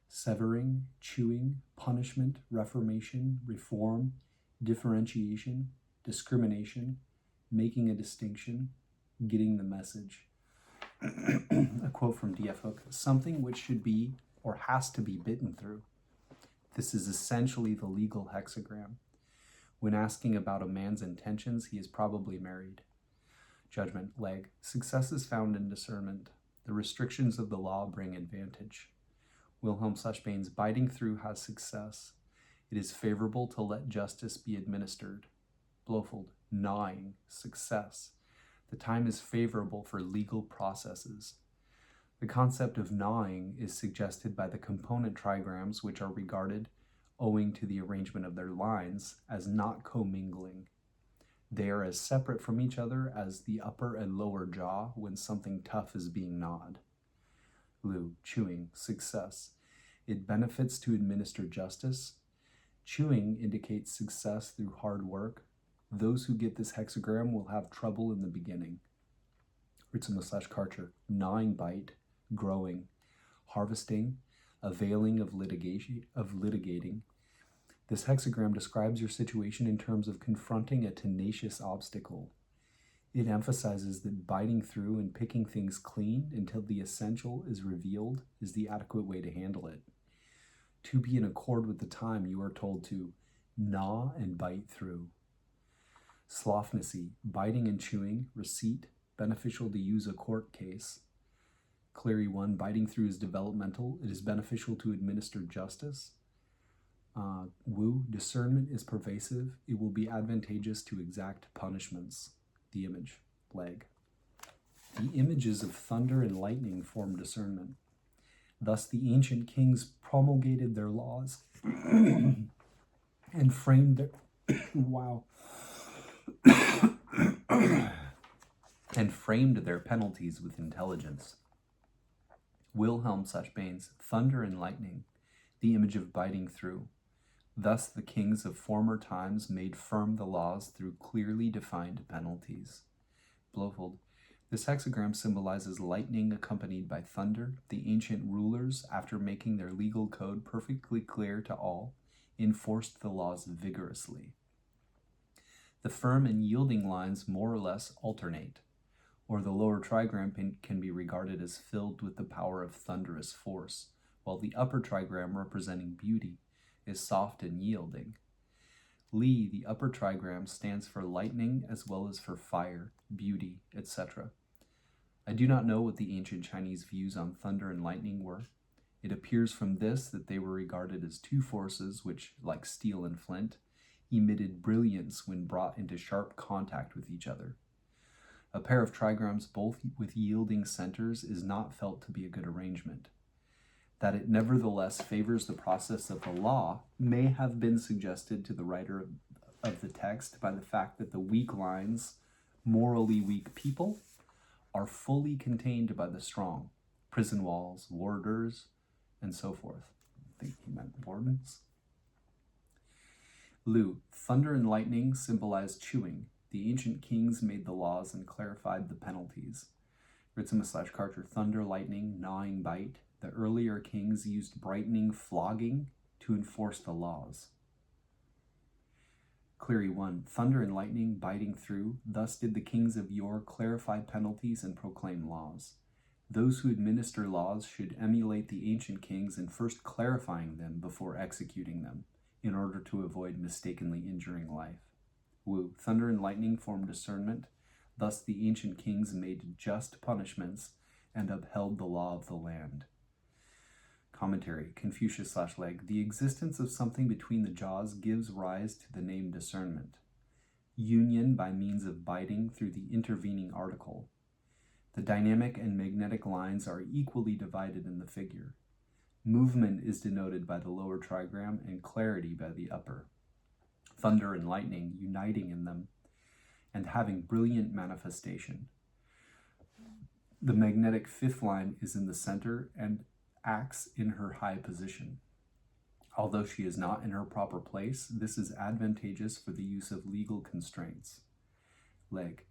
severing, chewing, punishment, reformation, reform, differentiation, discrimination, making a distinction, getting the message. A quote from D.F. Hook, something which should be or has to be bitten through. This is essentially the legal hexagram. When asking about a man's intentions, he is probably married. Judgment, leg. Success is found in discernment. The restrictions of the law bring advantage. Wilhelm Sushbane's biting through has success. It is favorable to let justice be administered. Blofeld, gnawing, success. The time is favorable for legal processes. The concept of gnawing is suggested by the component trigrams, which are regarded, owing to the arrangement of their lines, as not commingling. They are as separate from each other as the upper and lower jaw when something tough is being gnawed. Liu, chewing, success. It benefits to administer justice. Chewing indicates success through hard work. Those who get this hexagram will have trouble in the beginning. Ritsumo/Karcher, gnawing bite, growing, harvesting, availing of litigating. This hexagram describes your situation in terms of confronting a tenacious obstacle. It emphasizes that biting through and picking things clean until the essential is revealed is the adequate way to handle it. To be in accord with the time, you are told to gnaw and bite through. Sloughnessy, biting and chewing, receipt, beneficial to use a court case. Cleary 1, biting through is developmental. It is beneficial to administer justice. Wu, discernment is pervasive. It will be advantageous to exact punishments. The image, leg. The images of thunder and lightning form discernment. Thus the ancient kings promulgated their laws and framed their and framed their penalties with intelligence. Wilhelm Sushbane's thunder and lightning, the image of biting through. Thus the kings of former times made firm the laws through clearly defined penalties. Blofeld. This hexagram symbolizes lightning accompanied by thunder. The ancient rulers, after making their legal code perfectly clear to all, enforced the laws vigorously. The firm and yielding lines more or less alternate, or the lower trigram can be regarded as filled with the power of thunderous force, while the upper trigram, representing beauty, is soft and yielding. Li, the upper trigram, stands for lightning as well as for fire, beauty, etc. I do not know what the ancient Chinese views on thunder and lightning were. It appears from this that they were regarded as two forces which, like steel and flint, emitted brilliance when brought into sharp contact with each other. A pair of trigrams both with yielding centers is not felt to be a good arrangement. That it nevertheless favors the process of the law may have been suggested to the writer of the text by the fact that the weak lines, morally weak people, are fully contained by the strong, prison walls, warders, and so forth. I think he meant wardens. Lu, thunder and lightning symbolize chewing. The ancient kings made the laws and clarified the penalties. Ritzema/Karcher, thunder, lightning, gnawing, bite. The earlier kings used brightening, flogging to enforce the laws. Cleary 1, thunder and lightning biting through. Thus did the kings of yore clarify penalties and proclaim laws. Those who administer laws should emulate the ancient kings in first clarifying them before executing them, in order to avoid mistakenly injuring life. Wu, thunder and lightning form discernment. Thus the ancient kings made just punishments and upheld the law of the land. Commentary, Confucius/Leg. The existence of something between the jaws gives rise to the name discernment. Union by means of biting through the intervening article. The dynamic and magnetic lines are equally divided in the figure. Movement is denoted by the lower trigram and clarity by the upper. Thunder and lightning uniting in them and having brilliant manifestation. The magnetic fifth line is in the center and acts in her high position. Although she is not in her proper place, this is advantageous for the use of legal constraints. Leg.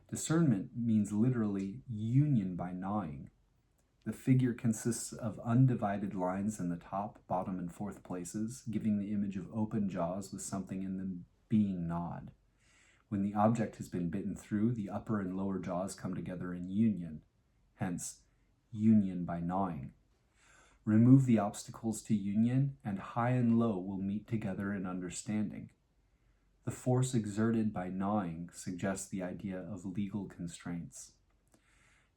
Discernment means literally union by gnawing. The figure consists of undivided lines in the top, bottom, and fourth places, giving the image of open jaws with something in them being gnawed. When the object has been bitten through, the upper and lower jaws come together in union, hence, union by gnawing. Remove the obstacles to union, and high and low will meet together in understanding. The force exerted by gnawing suggests the idea of legal constraints.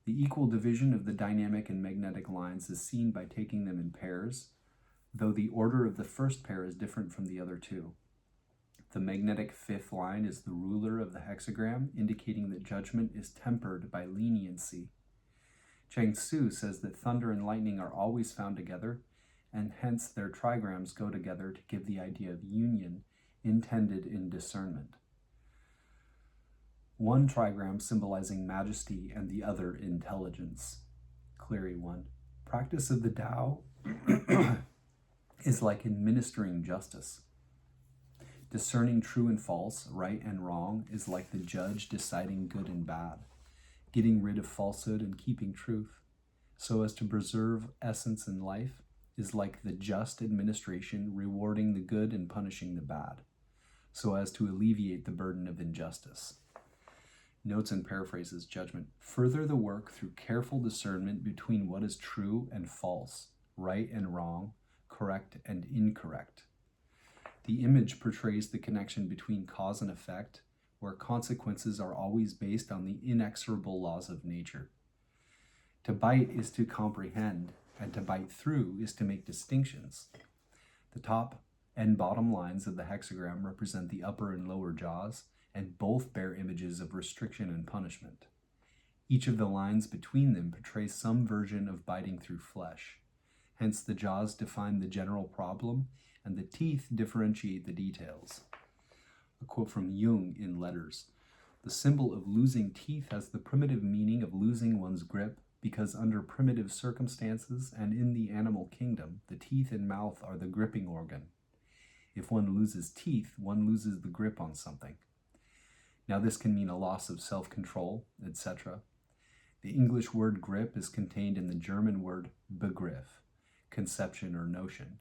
The equal division of the dynamic and magnetic lines is seen by taking them in pairs, though the order of the first pair is different from the other two. The magnetic fifth line is the ruler of the hexagram, indicating that judgment is tempered by leniency. Chang Tzu says that thunder and lightning are always found together, and hence their trigrams go together to give the idea of union intended in discernment. One trigram symbolizing majesty and the other intelligence. Cleary 1. Practice of the Tao is like administering justice. Discerning true and false, right and wrong, is like the judge deciding good and bad. Getting rid of falsehood and keeping truth, so as to preserve essence in life, is like the just administration rewarding the good and punishing the bad, so as to alleviate the burden of injustice. Notes and paraphrases judgment. Further the work through careful discernment between what is true and false, right and wrong, correct and incorrect. The image portrays the connection between cause and effect, where consequences are always based on the inexorable laws of nature. To bite is to comprehend, and to bite through is to make distinctions. The top and bottom lines of the hexagram represent the upper and lower jaws, and both bear images of restriction and punishment. Each of the lines between them portrays some version of biting through flesh. Hence the jaws define the general problem, and the teeth differentiate the details. A quote from Jung in Letters. The symbol of losing teeth has the primitive meaning of losing one's grip, because under primitive circumstances and in the animal kingdom, the teeth and mouth are the gripping organ. If one loses teeth, one loses the grip on something. Now this can mean a loss of self-control, etc. The English word grip is contained in the German word Begriff, conception or notion.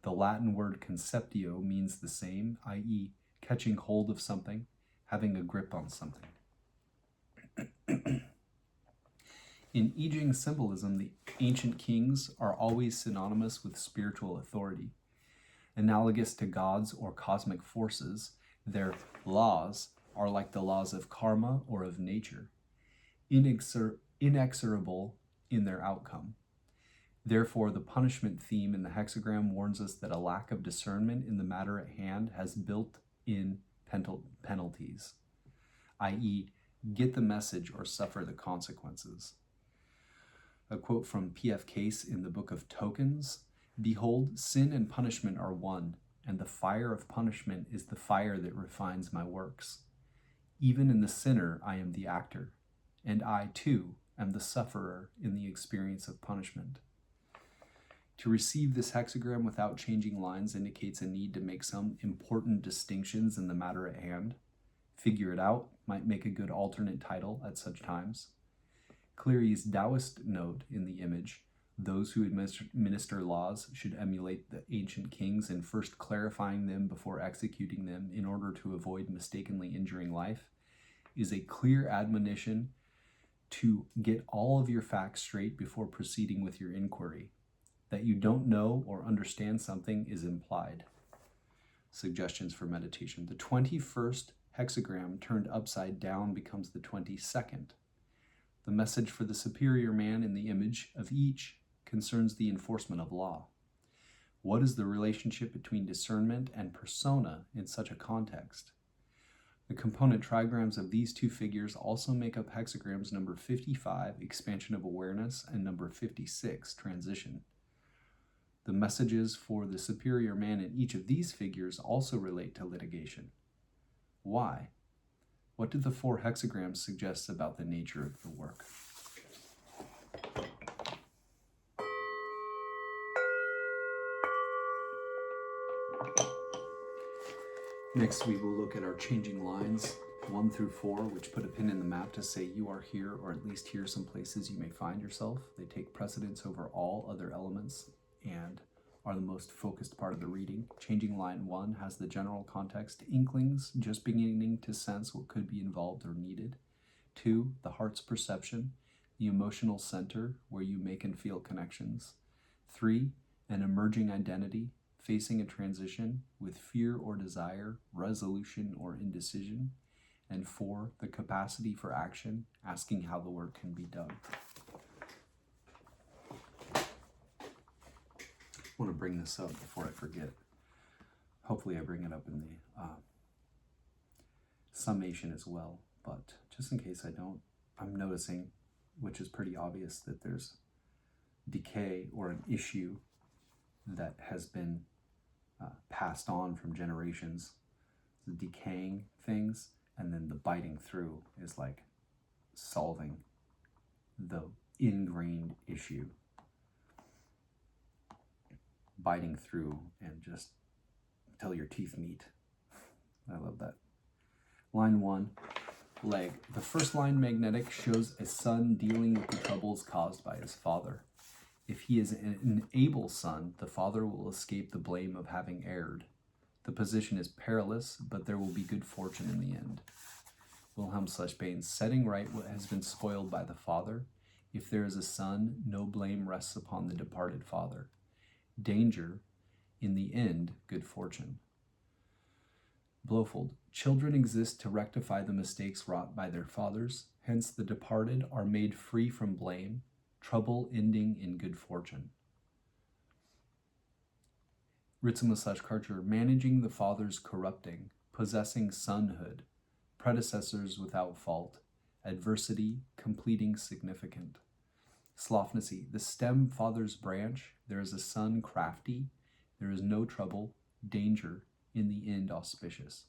The Latin word conceptio means the same, i.e., catching hold of something, having a grip on something. In I Ching symbolism, the ancient kings are always synonymous with spiritual authority. Analogous to gods or cosmic forces, their laws are like the laws of karma or of nature, inexorable in their outcome. Therefore, the punishment theme in the hexagram warns us that a lack of discernment in the matter at hand has built-in penalties, i.e., get the message or suffer the consequences. A quote from P.F. Case in the Book of Tokens, "Behold, sin and punishment are one, and the fire of punishment is the fire that refines my works. Even in the sinner, I am the actor, and I, too, am the sufferer in the experience of punishment." To receive this hexagram without changing lines indicates a need to make some important distinctions in the matter at hand. Figure it out might make a good alternate title at such times. Cleary's Taoist note in the image, those who administer laws should emulate the ancient kings in first clarifying them before executing them in order to avoid mistakenly injuring life, is a clear admonition to get all of your facts straight before proceeding with your inquiry. That you don't know or understand something is implied. Suggestions for meditation. The 21st hexagram turned upside down becomes the 22nd. The message for the superior man in the image of each concerns the enforcement of law. What is the relationship between discernment and persona in such a context? The component trigrams of these two figures also make up hexagrams number 55, expansion of awareness, and number 56, transition. The messages for the superior man in each of these figures also relate to litigation. Why? What do the 4 hexagrams suggest about the nature of the work? Next, we will look at our changing lines 1 through 4, which put a pin in the map to say you are here, or at least here are some places you may find yourself. They take precedence over all other elements and are the most focused part of the reading. Changing line 1 has the general context, inklings, just beginning to sense what could be involved or needed. 2, the heart's perception, the emotional center where you make and feel connections. 3, an emerging identity, facing a transition with fear or desire, resolution or indecision. And 4, the capacity for action, asking how the work can be done. I want to bring this up before I forget. Hopefully I bring it up in the summation as well, but just in case I don't, I'm noticing, which is pretty obvious, that there's decay or an issue that has been passed on from generations. The decaying things, and then the biting through is like solving the ingrained issue. Biting through and just till your teeth meet. I love that. Line 1, leg. The first line, magnetic, shows a son dealing with the troubles caused by his father. If he is an able son, the father will escape the blame of having erred. The position is perilous, but there will be good fortune in the end. Wilhelm/Bain, setting right what has been spoiled by the father. If there is a son, no blame rests upon the departed father. Danger, in the end, good fortune. Blofeld, children exist to rectify the mistakes wrought by their fathers, hence the departed are made free from blame, trouble ending in good fortune. Ritzema/Karcher, managing the fathers corrupting, possessing sonhood, predecessors without fault, adversity completing significant. Slofnacy, the stem father's branch, there is a son crafty, there is no trouble, danger, in the end auspicious.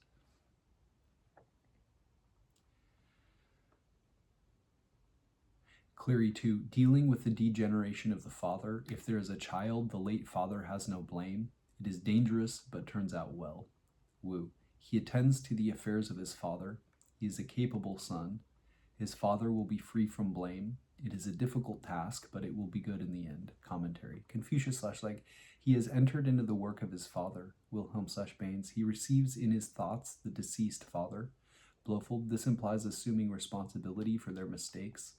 Cleary 2, dealing with the degeneration of the father. If there is a child, the late father has no blame. It is dangerous, but turns out well. Wu. He attends to the affairs of his father. He is a capable son. His father will be free from blame. It is a difficult task, but it will be good in the end. Commentary. Confucius / he has entered into the work of his father. Wilhelm / Baines. He receives in his thoughts the deceased father. Blofeld. This implies assuming responsibility for their mistakes.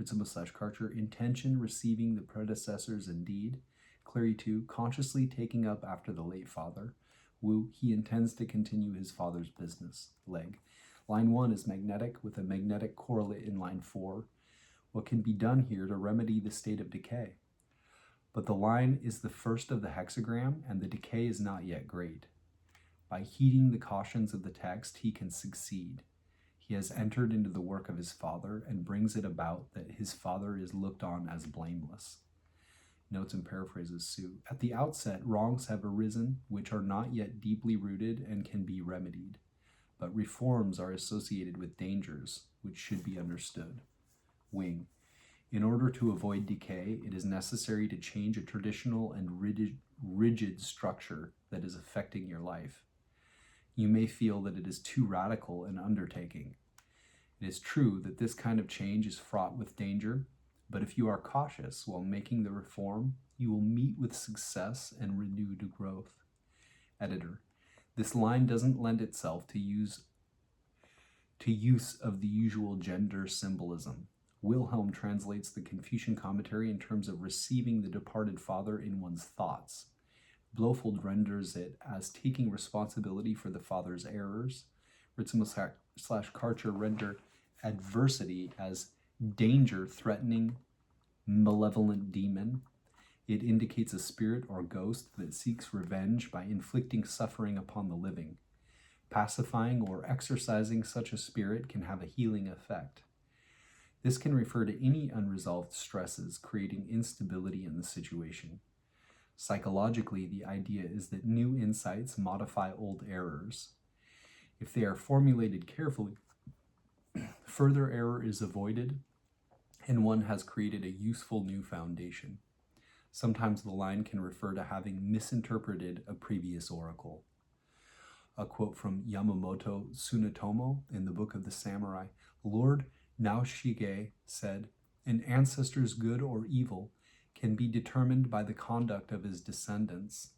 Ritsumo / Karcher. Intention receiving the predecessors indeed. Clary 2. Consciously taking up after the late father. Wu. He intends to continue his father's business. Leg. Line 1 is magnetic with a magnetic correlate in line 4. What can be done here to remedy the state of decay? But the line is the first of the hexagram, and the decay is not yet great. By heeding the cautions of the text, he can succeed. He has entered into the work of his father and brings it about that his father is looked on as blameless. Notes and paraphrases Sue. At the outset, wrongs have arisen which are not yet deeply rooted and can be remedied, but reforms are associated with dangers which should be understood. Wing. In order to avoid decay, it is necessary to change a traditional and rigid structure that is affecting your life. You may feel that it is too radical an undertaking. It is true that this kind of change is fraught with danger, but if you are cautious while making the reform, you will meet with success and renewed growth. Editor. This line doesn't lend itself to use of the usual gender symbolism. Wilhelm translates the Confucian commentary in terms of receiving the departed father in one's thoughts. Blofeld renders it as taking responsibility for the father's errors. Ritsumo / Karcher render adversity as danger threatening malevolent demon. It indicates a spirit or ghost that seeks revenge by inflicting suffering upon the living. Pacifying or exorcising such a spirit can have a healing effect. This can refer to any unresolved stresses creating instability in the situation. Psychologically, the idea is that new insights modify old errors. If they are formulated carefully, further error is avoided, and one has created a useful new foundation. Sometimes the line can refer to having misinterpreted a previous oracle. A quote from Yamamoto Tsunetomo in the Book of the Samurai. Lord Naoshige said, "An ancestor's good or evil can be determined by the conduct of his descendants.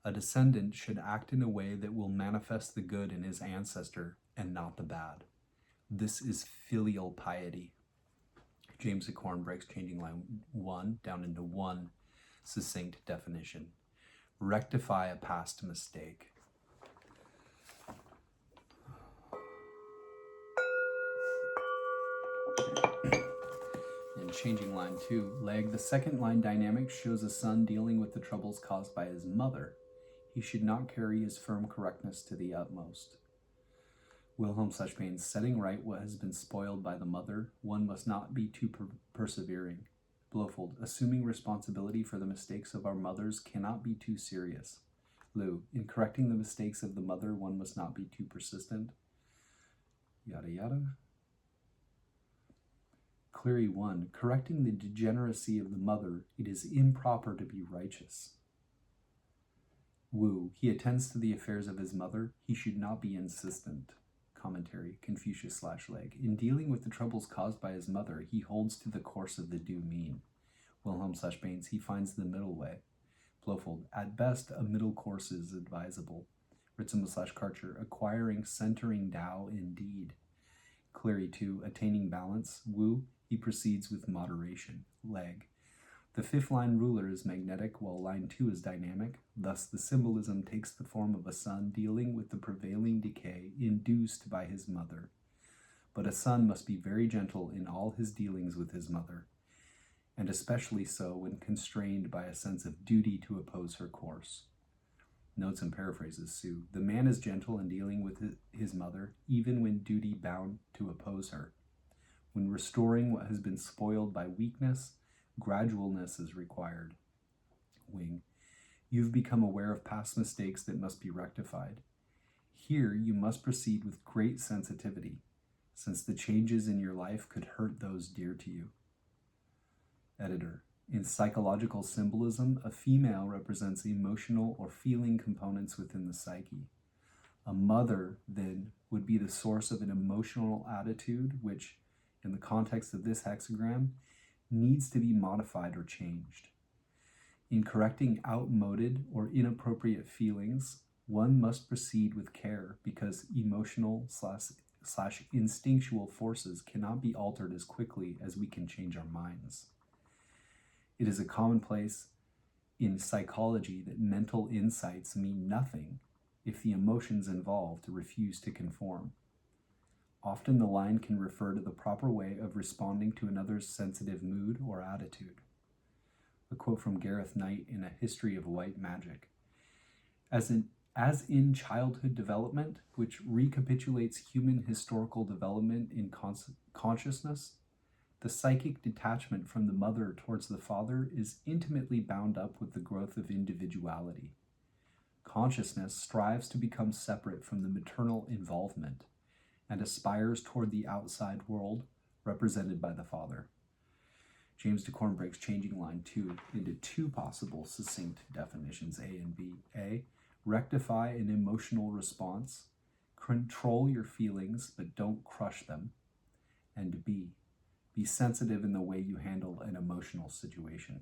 A descendant should act in a way that will manifest the good in his ancestor and not the bad. This is filial piety." James Acorn breaks changing line 1 down into one succinct definition. Rectify a past mistake. In changing line 2, leg, the second line dynamic shows a son dealing with the troubles caused by his mother. He should not carry his firm correctness to the utmost. Wilhelm / Baines, setting right what has been spoiled by the mother, one must not be too persevering. Blofeld, assuming responsibility for the mistakes of our mothers cannot be too serious. Liu, in correcting the mistakes of the mother, one must not be too persistent. Yada yada. Cleary 1, correcting the degeneracy of the mother, it is improper to be righteous. Wu, he attends to the affairs of his mother, he should not be insistent. Commentary, Confucius / leg. In dealing with the troubles caused by his mother, he holds to the course of the due mean. Wilhelm / Baines, he finds the middle way. Blofeld, at best, a middle course is advisable. Ritsumo / Karcher, acquiring centering Tao indeed. Cleary 2, attaining balance. Wu, he proceeds with moderation. Leg. The fifth line ruler is magnetic, while line 2 is dynamic. Thus, the symbolism takes the form of a son dealing with the prevailing decay induced by his mother. But a son must be very gentle in all his dealings with his mother, and especially so when constrained by a sense of duty to oppose her course. Notes and paraphrases Sue. The man is gentle in dealing with his mother, even when duty bound to oppose her. When restoring what has been spoiled by weakness, gradualness is required. Wing. You've become aware of past mistakes that must be rectified. Here you must proceed with great sensitivity, since the changes in your life could hurt those dear to you. Editor. In psychological symbolism, a female represents emotional or feeling components within the psyche. A mother, then, would be the source of an emotional attitude which, in the context of this hexagram, needs to be modified or changed. In correcting outmoded or inappropriate feelings, one must proceed with care because emotional / instinctual forces cannot be altered as quickly as we can change our minds. It is a commonplace in psychology that mental insights mean nothing if the emotions involved refuse to conform. Often the line can refer to the proper way of responding to another's sensitive mood or attitude. A quote from Gareth Knight in A History of White Magic. As in childhood development, which recapitulates human historical development in consciousness, the psychic detachment from the mother towards the father is intimately bound up with the growth of individuality. Consciousness strives to become separate from the maternal involvement and aspires toward the outside world represented by the father. James DeCorn breaks changing line 2 into two possible succinct definitions, A and B. A, rectify an emotional response, control your feelings but don't crush them. And B, be sensitive in the way you handle an emotional situation.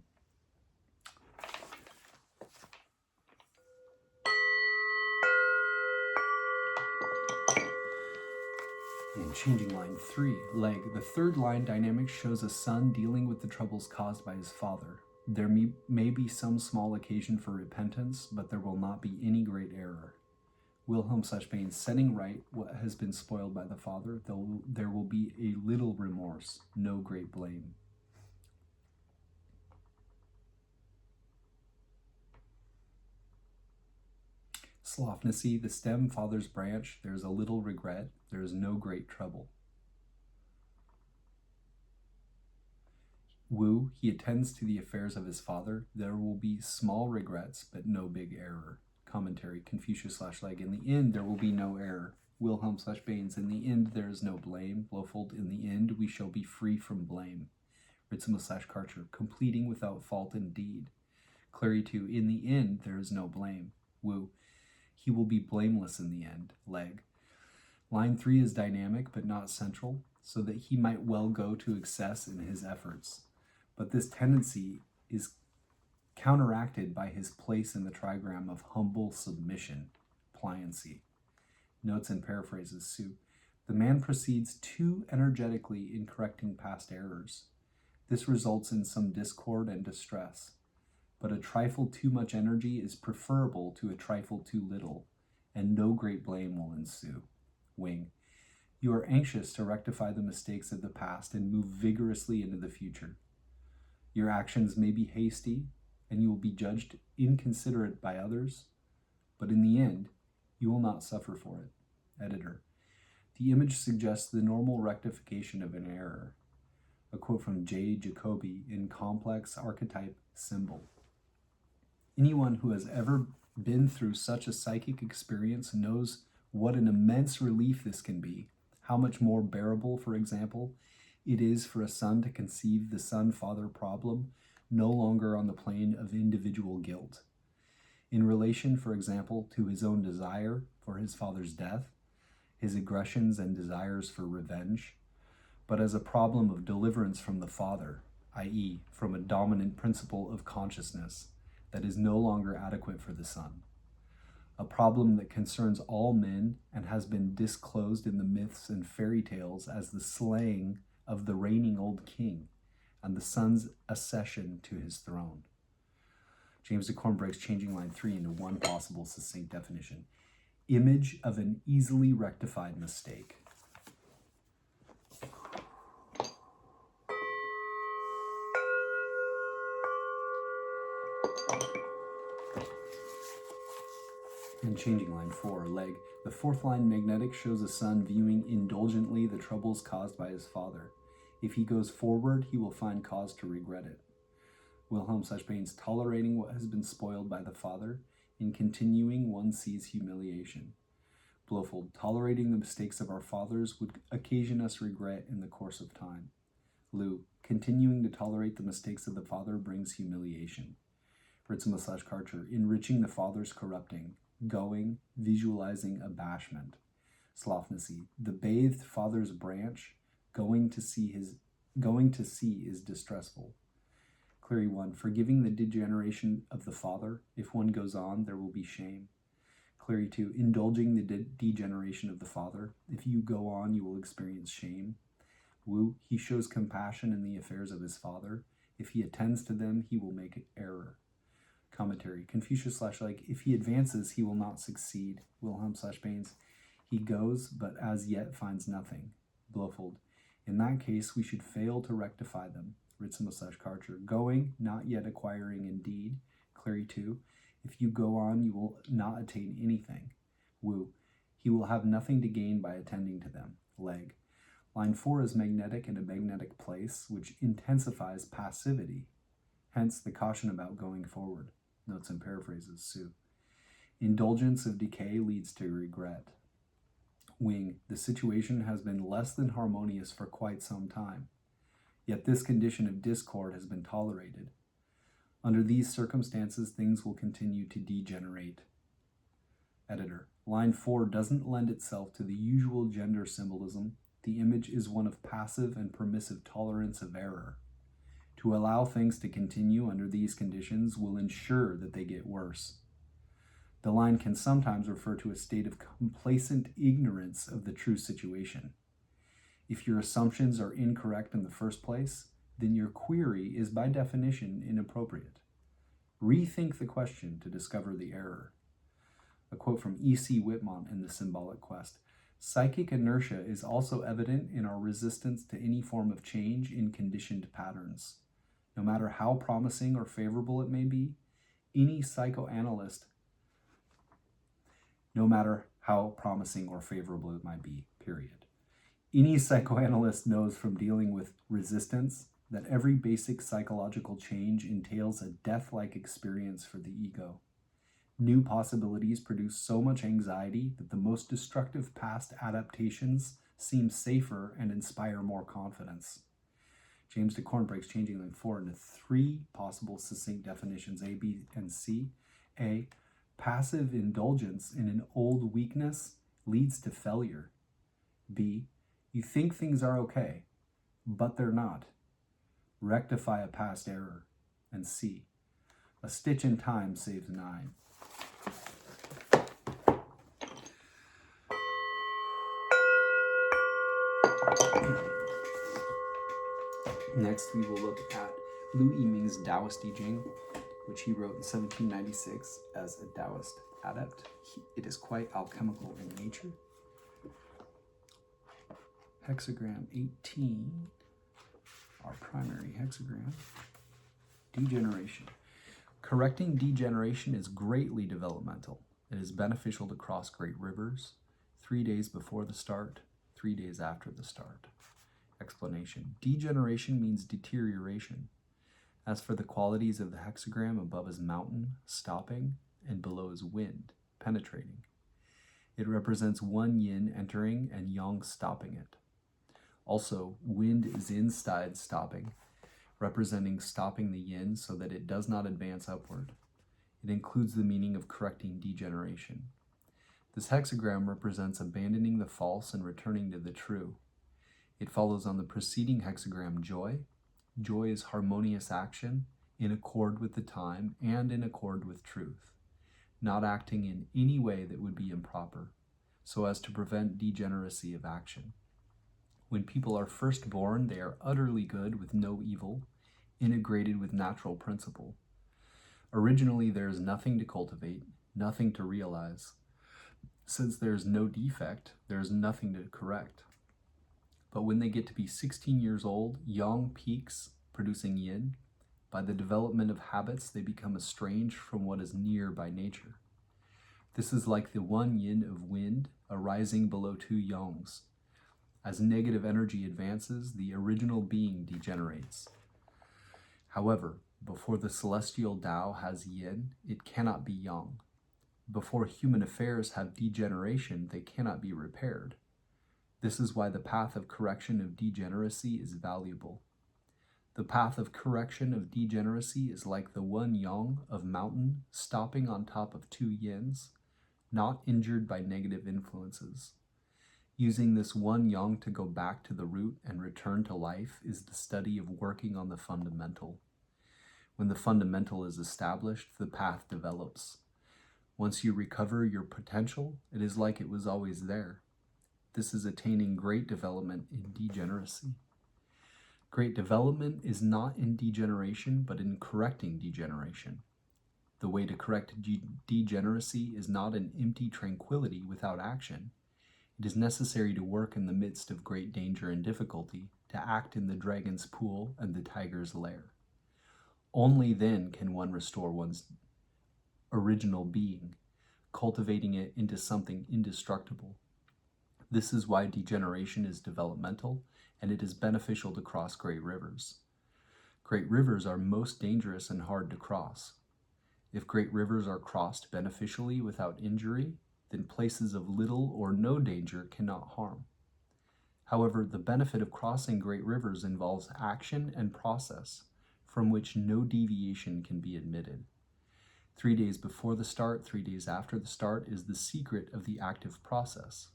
In changing line 3, leg, the third line dynamic shows a son dealing with the troubles caused by his father. There may be some small occasion for repentance, but there will not be any great error. Wilhelm Sachsbain setting right what has been spoiled by the father, there will be a little remorse, no great blame. Sloughnessy, the stem father's branch, there is a little regret, there is no great trouble. Wu, he attends to the affairs of his father, there will be small regrets, but no big error. Commentary, Confucius/Leg, in the end there will be no error. Wilhelm/Baines, in the end there is no blame. Blofeld, in the end we shall be free from blame. Ritzema/Karcher, completing without fault indeed. Clary 2, in the end there is no blame. Wu, he will be blameless in the end. Leg. Line 3 is dynamic but not central, so that he might well go to excess in his efforts. But this tendency is counteracted by his place in the trigram of humble submission, pliancy. Notes and paraphrases, Sue. The man proceeds too energetically in correcting past errors. This results in some discord and distress. But a trifle too much energy is preferable to a trifle too little, and no great blame will ensue. Wing. You are anxious to rectify the mistakes of the past and move vigorously into the future. Your actions may be hasty, and you will be judged inconsiderate by others, but in the end, you will not suffer for it. Editor. The image suggests the normal rectification of an error. A quote from J. Jacoby in Complex Archetype Symbol. Anyone who has ever been through such a psychic experience knows what an immense relief this can be, how much more bearable, for example, it is for a son to conceive the son-father problem no longer on the plane of individual guilt. In relation, for example, to his own desire for his father's death, his aggressions and desires for revenge, but as a problem of deliverance from the father, i.e., from a dominant principle of consciousness that is no longer adequate for the son. A problem that concerns all men and has been disclosed in the myths and fairy tales as the slaying of the reigning old king and the son's accession to his throne. James DeCorn breaks changing line 3 into one possible succinct definition. Image of an easily rectified mistake. And changing line 4, leg. The fourth line magnetic shows a son viewing indulgently the troubles caused by his father. If he goes forward, he will find cause to regret it. Wilhelm Sachsbain's tolerating what has been spoiled by the father. In continuing, one sees humiliation. Blofeld, tolerating the mistakes of our fathers would occasion us regret in the course of time. Lu, continuing to tolerate the mistakes of the father brings humiliation. Ritz/Karcher, enriching the father's corrupting, going, visualizing abashment. Slofnacy, the bathed father's branch, going to see is distressful. Cleary 1, forgiving the degeneration of the father. If one goes on, there will be shame. Cleary 2, indulging the degeneration of the father. If you go on, you will experience shame. Wu, he shows compassion in the affairs of his father. If he attends to them, he will make error. Commentary, Confucius / if he advances, he will not succeed. Wilhelm / Baines, he goes, but as yet finds nothing. Blofeld, in that case, we should fail to rectify them. Ritz/Karcher, going, not yet acquiring indeed. Cleary 2, if you go on, you will not attain anything. Wu, he will have nothing to gain by attending to them. Leg, line 4 is magnetic in a magnetic place, which intensifies passivity. Hence the caution about going forward. Notes and paraphrases, Su. Indulgence of decay leads to regret. Wing, the situation has been less than harmonious for quite some time. Yet this condition of discord has been tolerated. Under these circumstances, things will continue to degenerate. Editor, line 4 doesn't lend itself to the usual gender symbolism. The image is one of passive and permissive tolerance of error. To allow things to continue under these conditions will ensure that they get worse. The line can sometimes refer to a state of complacent ignorance of the true situation. If your assumptions are incorrect in the first place, then your query is by definition inappropriate. Rethink the question to discover the error. A quote from E.C. Whitmont in The Symbolic Quest. Psychic inertia is also evident in our resistance to any form of change in conditioned patterns. No matter how promising or favorable it may be, any psychoanalyst, period. Any psychoanalyst knows from dealing with resistance that every basic psychological change entails a death-like experience for the ego. New possibilities produce so much anxiety that the most destructive past adaptations seem safer and inspire more confidence. James de Corn breaks changing line 4 into 3 possible succinct definitions, A, B, and C. A, passive indulgence in an old weakness leads to failure. B, you think things are okay, but they're not. Rectify a past error. And C, a stitch in time saves 9. Next, we will look at Lu I-ming's Taoist I Ching, which he wrote in 1796 as a Taoist adept. It is quite alchemical in nature. Hexagram 18, our primary hexagram. Degeneration. Correcting degeneration is greatly developmental. It is beneficial to cross great rivers, 3 days before the start, 3 days after the start. Explanation. Degeneration means deterioration. As for the qualities of the hexagram, above is mountain, stopping, and below is wind, penetrating. It represents one yin entering and yang stopping it. Also, wind is inside stopping, representing stopping the yin so that it does not advance upward. It includes the meaning of correcting degeneration. This hexagram represents abandoning the false and returning to the true. It follows on the preceding hexagram, joy. Joy is harmonious action in accord with the time and in accord with truth, not acting in any way that would be improper, so as to prevent degeneracy of action. When people are first born, they are utterly good with no evil, integrated with natural principle. Originally, there is nothing to cultivate, nothing to realize. Since there is no defect, there is nothing to correct. But when they get to be 16 years old, yang peaks, producing yin. By the development of habits, they become estranged from what is near by nature. This is like the one yin of wind arising below 2 yangs. As negative energy advances, the original being degenerates. However, before the celestial Tao has yin, it cannot be yang. Before human affairs have degeneration, they cannot be repaired. This is why the path of correction of degeneracy is valuable. The path of correction of degeneracy is like the one yang of mountain stopping on top of two yins, not injured by negative influences. Using this one yang to go back to the root and return to life is the study of working on the fundamental. When the fundamental is established, the path develops. Once you recover your potential, it is like it was always there. This is attaining great development in degeneracy. Great development is not in degeneration, but in correcting degeneration. The way to correct degeneracy is not an empty tranquility without action. It is necessary to work in the midst of great danger and difficulty, to act in the dragon's pool and the tiger's lair. Only then can one restore one's original being, cultivating it into something indestructible. This is why degeneration is developmental, and it is beneficial to cross great rivers. Great rivers are most dangerous and hard to cross. If great rivers are crossed beneficially without injury, then places of little or no danger cannot harm. However, the benefit of crossing great rivers involves action and process, from which no deviation can be admitted. 3 days before the start, 3 days after the start is the secret of the active process.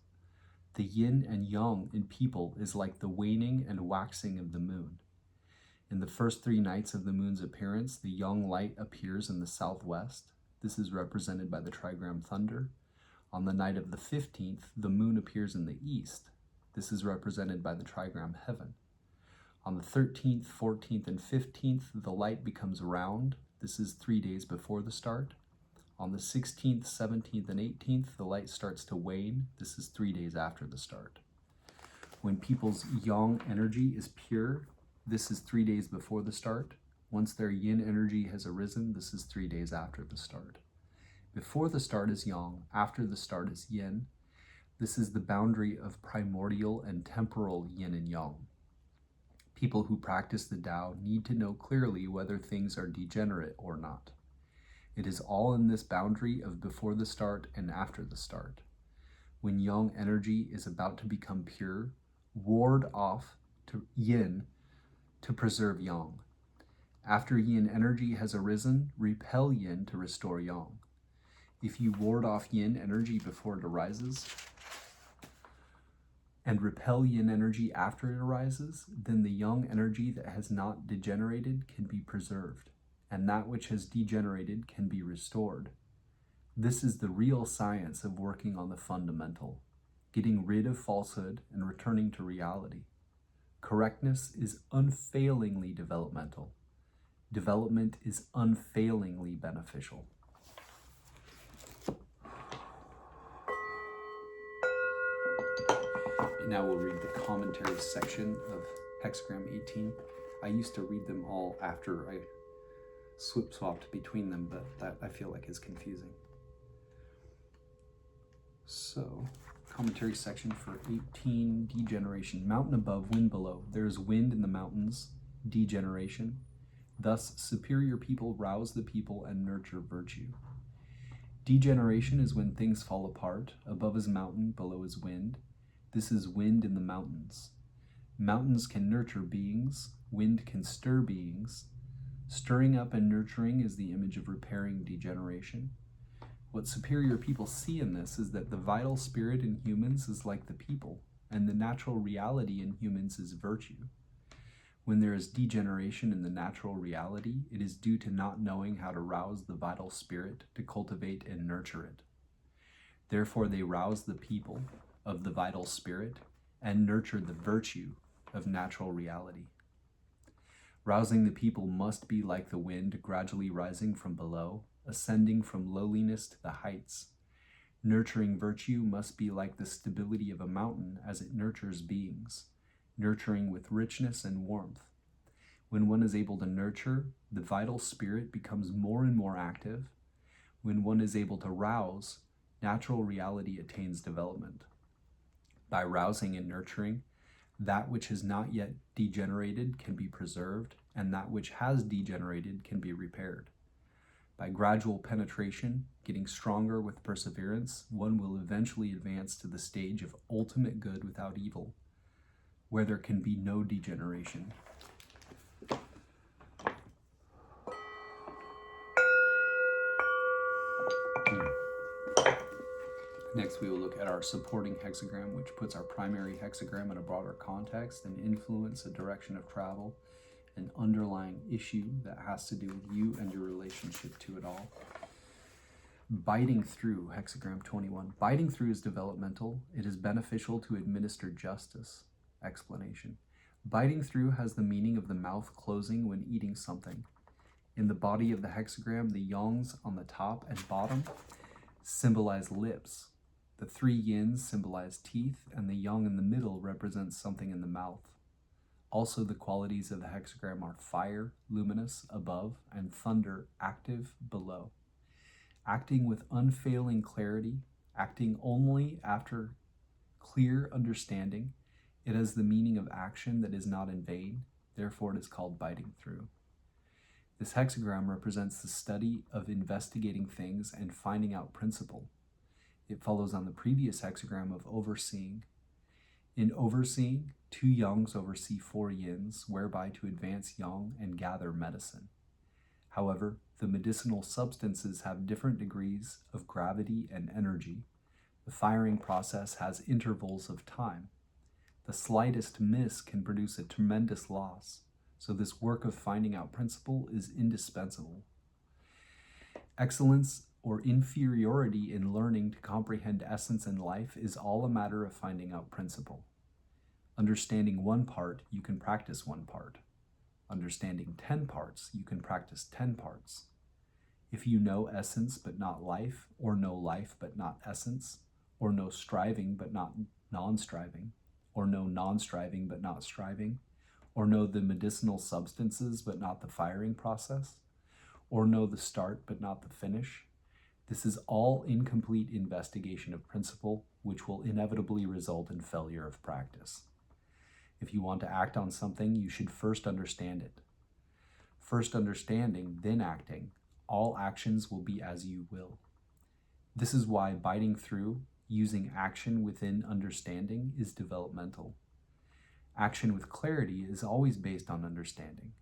The yin and yang in people is like the waning and waxing of the moon. In the first 3 nights of the moon's appearance, the yang light appears in the southwest. This is represented by the trigram thunder. On the night of the 15th, the moon appears in the east. This is represented by the trigram heaven. On the 13th, 14th, and 15th, the light becomes round. This is 3 days before the start. On the 16th, 17th, and 18th, the light starts to wane. This is 3 days after the start. When people's yang energy is pure, this is 3 days before the start. Once their yin energy has arisen, this is 3 days after the start. Before the start is yang, after the start is yin. This is the boundary of primordial and temporal yin and yang. People who practice the Tao need to know clearly whether things are degenerate or not. It is all in this boundary of before the start and after the start. When yang energy is about to become pure, ward off to yin to preserve yang. After yin energy has arisen, repel yin to restore yang. If you ward off yin energy before it arises, and repel yin energy after it arises, then the yang energy that has not degenerated can be preserved, and that which has degenerated can be restored. This is the real science of working on the fundamental, getting rid of falsehood and returning to reality. Correctness is unfailingly developmental. Development is unfailingly beneficial. Now we'll read the commentary section of Hexagram 18. I used to read them all after I swapped between them, but that I feel like is confusing. So, commentary section for 18, Degeneration. Mountain above, wind below. There is wind in the mountains, degeneration. Thus, superior people rouse the people and nurture virtue. Degeneration is when things fall apart. Above is mountain, below is wind. This is wind in the mountains. Mountains can nurture beings. Wind can stir beings. Stirring up and nurturing is the image of repairing degeneration. What superior people see in this is that the vital spirit in humans is like the people, and the natural reality in humans is virtue. When there is degeneration in the natural reality, it is due to not knowing how to rouse the vital spirit to cultivate and nurture it. Therefore, they rouse the people of the vital spirit and nurture the virtue of natural reality. Rousing the people must be like the wind gradually rising from below, ascending from lowliness to the heights. Nurturing virtue must be like the stability of a mountain as it nurtures beings, nurturing with richness and warmth. When one is able to nurture, the vital spirit becomes more and more active. When one is able to rouse, natural reality attains development. By rousing and nurturing, that which has not yet degenerated can be preserved, and that which has degenerated can be repaired. By gradual penetration, getting stronger with perseverance, one will eventually advance to the stage of ultimate good without evil, where there can be no degeneration. Next, we will look at our supporting hexagram, which puts our primary hexagram in a broader context and influence a direction of travel, an underlying issue that has to do with you and your relationship to it all. Biting through, hexagram 21. Biting through is developmental. It is beneficial to administer justice. Explanation. Biting through has the meaning of the mouth closing when eating something. In the body of the hexagram, the yongs on the top and bottom symbolize lips. The three yins symbolize teeth, and the yang in the middle represents something in the mouth. Also, the qualities of the hexagram are fire, luminous, above, and thunder, active, below. Acting with unfailing clarity, acting only after clear understanding, it has the meaning of action that is not in vain, therefore it is called biting through. This hexagram represents the study of investigating things and finding out principle. It follows on the previous hexagram of overseeing. In overseeing, two yangs oversee four yins, whereby to advance yang and gather medicine. However, the medicinal substances have different degrees of gravity and energy. The firing process has intervals of time. The slightest miss can produce a tremendous loss, so this work of finding out principle is indispensable. Excellence or inferiority in learning to comprehend essence in life is all a matter of finding out principle. Understanding one part, you can practice one part. Understanding 10 parts, you can practice 10 parts. If you know essence but not life, or know life but not essence, or know striving but not non-striving, or know non-striving but not striving, or know the medicinal substances but not the firing process, or know the start but not the finish, this is all incomplete investigation of principle, which will inevitably result in failure of practice. If you want to act on something, you should first understand it. First understanding, then acting. All actions will be as you will. This is why biting through, using action within understanding, is developmental. Action with clarity is always based on understanding.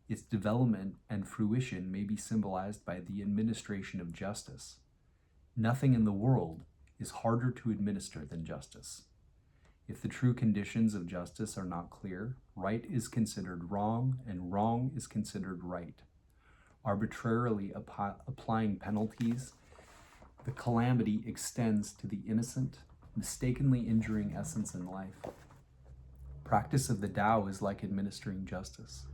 Its development and fruition may be symbolized by the administration of justice. Nothing in the world is harder to administer than justice. If the true conditions of justice are not clear, right is considered wrong and wrong is considered right. Arbitrarily applying penalties, the calamity extends to the innocent, mistakenly injuring essence in life. Practice of the Tao is like administering justice.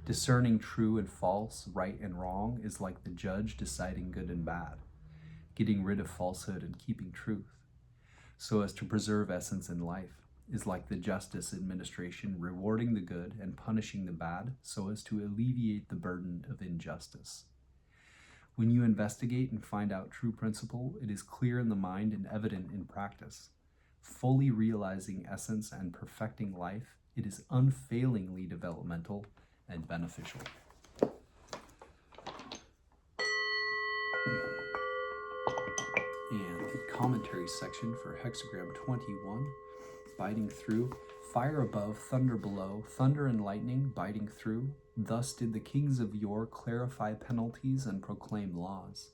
Discerning true and false, right and wrong is like the judge deciding good and bad, getting rid of falsehood and keeping truth, so as to preserve essence in life, is like the justice administration rewarding the good and punishing the bad so as to alleviate the burden of injustice. When you investigate and find out true principle, it is clear in the mind and evident in practice. Fully realizing essence and perfecting life, it is unfailingly developmental and beneficial. And the commentary section for hexagram 21, biting through. Fire above, thunder below, thunder and lightning biting through. Thus did the kings of yore clarify penalties and proclaim laws.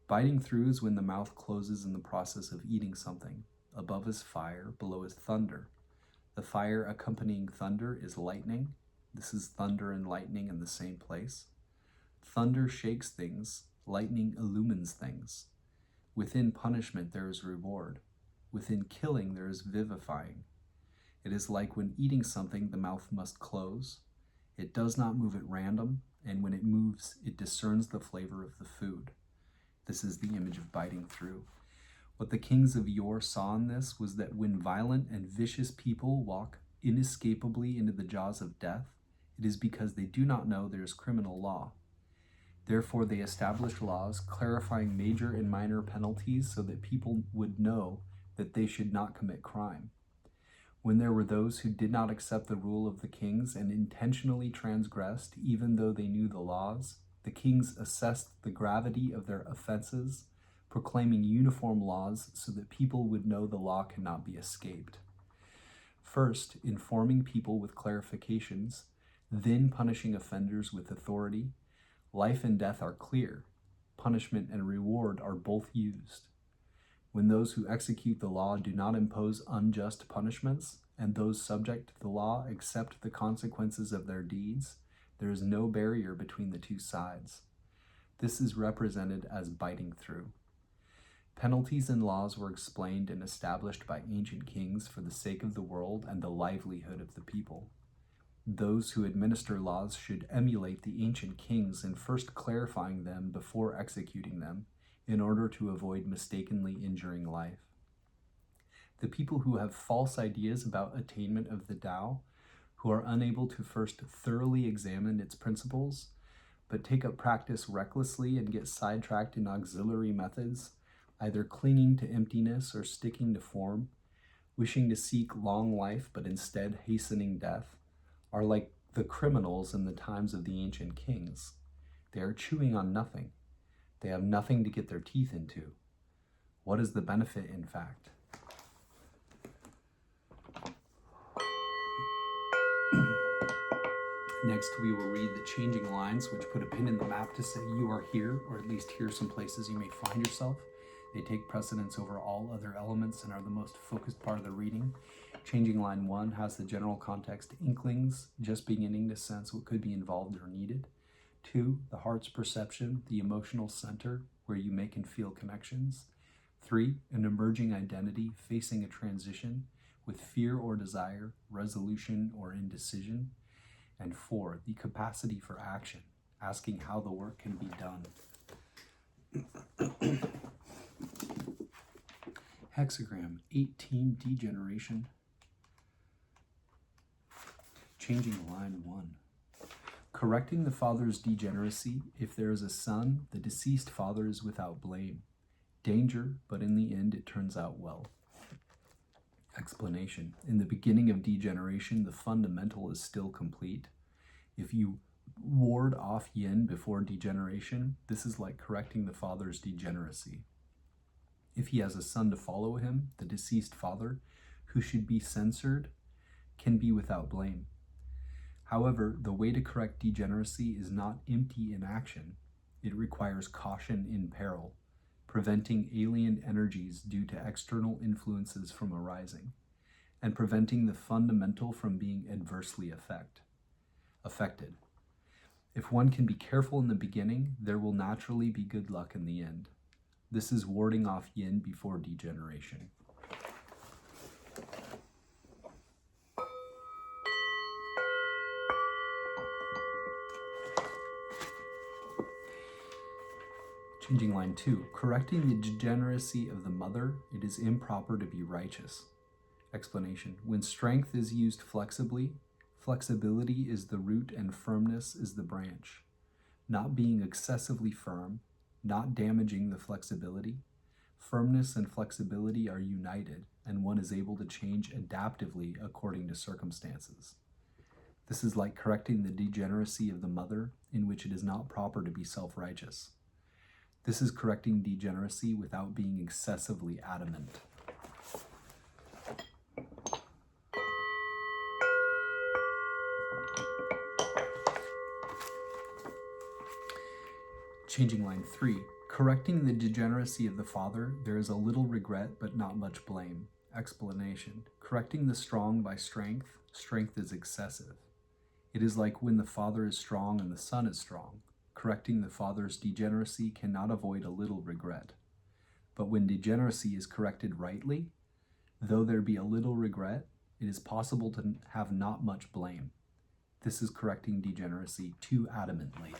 Biting through is when the mouth closes in the process of eating something. Above is fire, below is thunder. The fire accompanying thunder is lightning. This is thunder and lightning in the same place. Thunder shakes things, lightning illumines things. Within punishment there is reward. Within killing there is vivifying. It is like when eating something, the mouth must close. It does not move at random, and when it moves, it discerns the flavor of the food. This is the image of biting through. What the kings of yore saw in this was that when violent and vicious people walk inescapably into the jaws of death, it is because they do not know there is criminal law. Therefore, they established laws clarifying major and minor penalties so that people would know that they should not commit crime. When there were those who did not accept the rule of the kings and intentionally transgressed, even though they knew the laws, the kings assessed the gravity of their offenses, proclaiming uniform laws so that people would know the law cannot be escaped. First, informing people with clarifications, then punishing offenders with authority. Life and death are clear. Punishment and reward are both used. When those who execute the law do not impose unjust punishments, and those subject to the law accept the consequences of their deeds, there is no barrier between the two sides. This is represented as biting through. Penalties and laws were explained and established by ancient kings for the sake of the world and the livelihood of the people. Those who administer laws should emulate the ancient kings in first clarifying them before executing them, in order to avoid mistakenly injuring life. The people who have false ideas about attainment of the Tao, who are unable to first thoroughly examine its principles, but take up practice recklessly and get sidetracked in auxiliary methods, either clinging to emptiness or sticking to form, wishing to seek long life but instead hastening death, are like the criminals in the times of the ancient kings. They are chewing on nothing. They have nothing to get their teeth into. What is the benefit, in fact? Next, we will read the changing lines, which put a pin in the map to say you are here, or at least here are some places you may find yourself. They take precedence over all other elements and are the most focused part of the reading. Changing line 1 has the general context inklings, just beginning to sense what could be involved or needed. 2, the heart's perception, the emotional center, where you make and feel connections. 3, an emerging identity facing a transition with fear or desire, resolution or indecision. And 4, the capacity for action, asking how the work can be done. Hexagram 18, Degeneration. Changing line 1. Correcting the father's degeneracy. If there is a son, the deceased father is without blame. Danger, but in the end it turns out well. Explanation. In the beginning of degeneration, the fundamental is still complete. If you ward off yin before degeneration, this is like correcting the father's degeneracy. If he has a son to follow him, the deceased father, who should be censored, can be without blame. However, the way to correct degeneracy is not empty inaction. It requires caution in peril, preventing alien energies due to external influences from arising, and preventing the fundamental from being adversely affected. If one can be careful in the beginning, there will naturally be good luck in the end. This is warding off yin before degeneration. Changing line 2. Correcting the degeneracy of the mother, it is improper to be righteous. Explanation. When strength is used flexibly, flexibility is the root and firmness is the branch. Not being excessively firm, not damaging the flexibility. Firmness and flexibility are united, and one is able to change adaptively according to circumstances. This is like correcting the degeneracy of the mother, in which it is not proper to be self-righteous. This is correcting degeneracy without being excessively adamant. Changing line 3. Correcting the degeneracy of the father, there is a little regret but not much blame. Explanation. Correcting the strong by strength, strength is excessive. It is like when the father is strong and the son is strong. Correcting the father's degeneracy cannot avoid a little regret. But when degeneracy is corrected rightly, though there be a little regret, it is possible to have not much blame. This is correcting degeneracy too adamantly.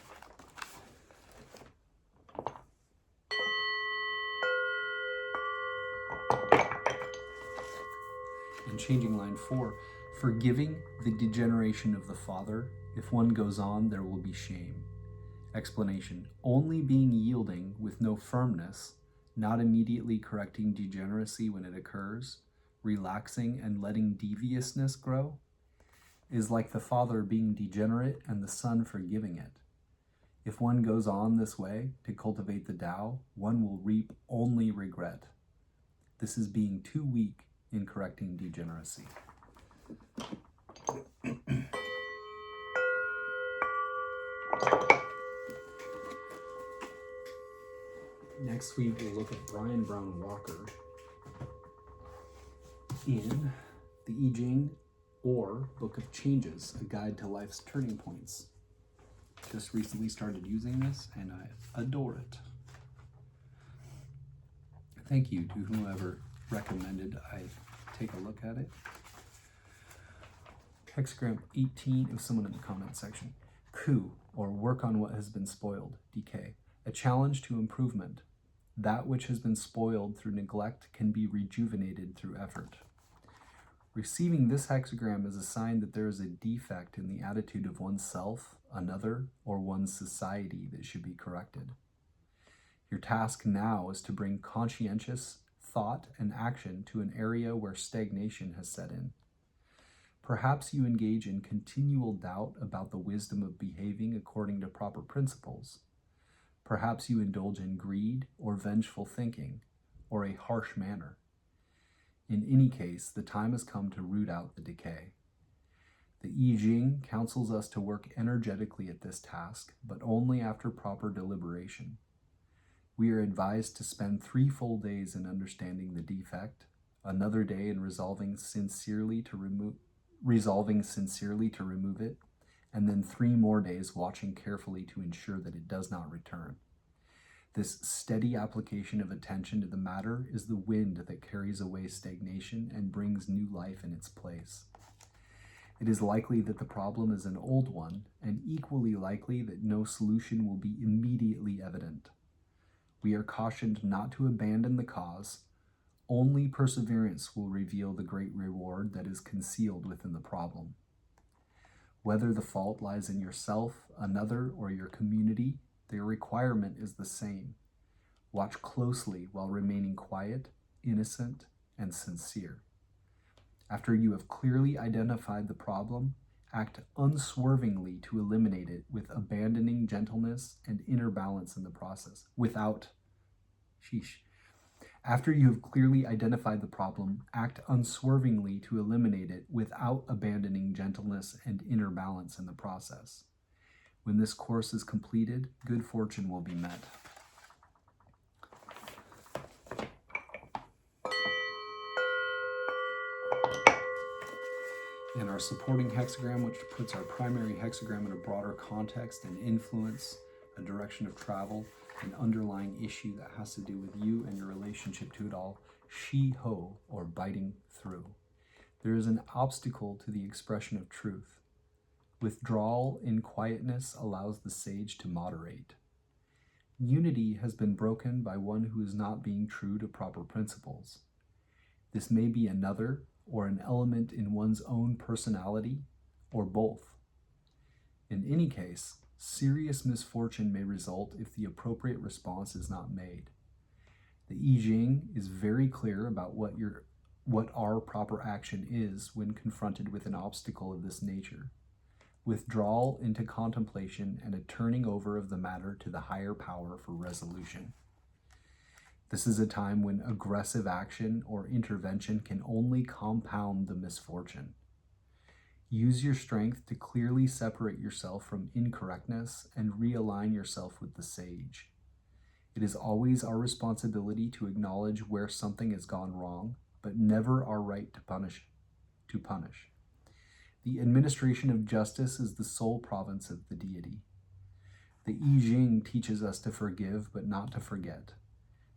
And changing line 4, forgiving the degeneration of the father. If one goes on, there will be shame. Explanation. Only being yielding with no firmness, not immediately correcting degeneracy when it occurs, relaxing and letting deviousness grow, is like the father being degenerate and the son forgiving it. If one goes on this way to cultivate the Tao, one will reap only regret. This is being too weak in correcting degeneracy. Next we will look at Browne Walker in the I Ching, or Book of Changes, a guide to life's turning points. Just recently started using this and I adore it. Thank you to whoever recommended I take a look at it. Hexagram 18, it was someone in the comment section. Coup, or work on what has been spoiled, decay. A challenge to improvement. That which has been spoiled through neglect can be rejuvenated through effort. Receiving this hexagram is a sign that there is a defect in the attitude of oneself, another, or one's society that should be corrected. Your task now is to bring conscientious thought and action to an area where stagnation has set in. Perhaps you engage in continual doubt about the wisdom of behaving according to proper principles. Perhaps you indulge in greed or vengeful thinking, or a harsh manner. In any case, the time has come to root out the decay. The I Ching counsels us to work energetically at this task, but only after proper deliberation. We are advised to spend 3 full days in understanding the defect, another day in resolving sincerely to remove it, and then 3 more days watching carefully to ensure that it does not return. This steady application of attention to the matter is the wind that carries away stagnation and brings new life in its place. It is likely that the problem is an old one, and equally likely that no solution will be immediately evident. We are cautioned not to abandon the cause. Only perseverance will reveal the great reward that is concealed within the problem. Whether the fault lies in yourself, another, or your community, their requirement is the same. Watch closely while remaining quiet, innocent, and sincere. After you have clearly identified the problem, act unswervingly to eliminate it with abandoning gentleness and inner balance in the process. After you have clearly identified the problem, act unswervingly to eliminate it without abandoning gentleness and inner balance in the process. When this course is completed, good fortune will be met. And our supporting hexagram, which puts our primary hexagram in a broader context and influence, a direction of travel, an underlying issue that has to do with you and your relationship to it all, Shi-ho, or biting through. There is an obstacle to the expression of truth. Withdrawal in quietness allows the sage to moderate. Unity has been broken by one who is not being true to proper principles. This may be another, or an element in one's own personality, or both. In any case, serious misfortune may result if the appropriate response is not made. The I Ching is very clear about what our proper action is when confronted with an obstacle of this nature. Withdrawal into contemplation and a turning over of the matter to the higher power for resolution. This is a time when aggressive action or intervention can only compound the misfortune. Use your strength to clearly separate yourself from incorrectness and realign yourself with the sage. It is always our responsibility to acknowledge where something has gone wrong, but never our right to punish. The administration of justice is the sole province of the deity. The I Ching teaches us to forgive but not to forget.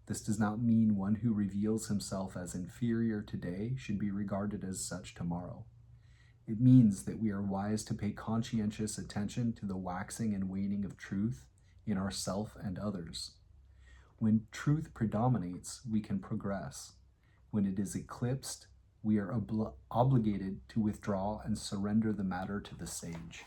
This does not mean one who reveals himself as inferior today should be regarded as such tomorrow. It means that we are wise to pay conscientious attention to the waxing and waning of truth in ourself and others. When truth predominates, we can progress. When it is eclipsed, we are obligated to withdraw and surrender the matter to the sage.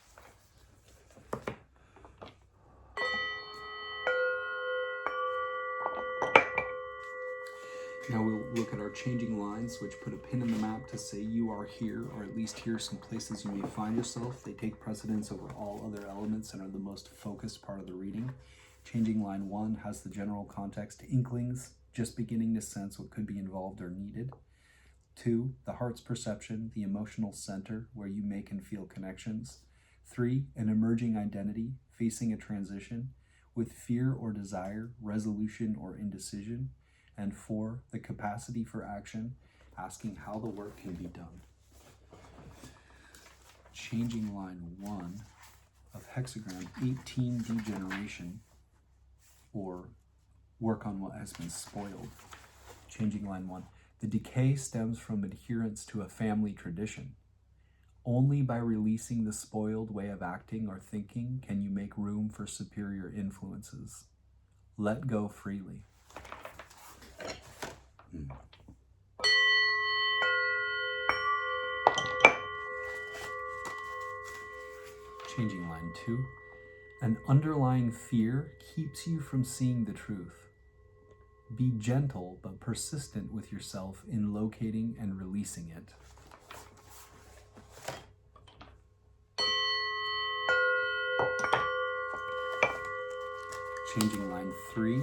Now we'll look at our changing lines, which put a pin in the map to say you are here, or at least here are some places you may find yourself. They take precedence over all other elements and are the most focused part of the reading. Changing line 1 has the general context, inklings, just beginning to sense what could be involved or needed. 2, the heart's perception, the emotional center where you make and feel connections. 3, an emerging identity, facing a transition, with fear or desire, resolution or indecision. And 4, the capacity for action, asking how the work can be done. Changing line 1 of hexagram 18, degeneration, or work on what has been spoiled. Changing line 1. The decay stems from adherence to a family tradition. Only by releasing the spoiled way of acting or thinking can you make room for superior influences. Let go freely. Changing line 2. An underlying fear keeps you from seeing the truth. Be gentle but persistent with yourself in locating and releasing it. Changing line 3.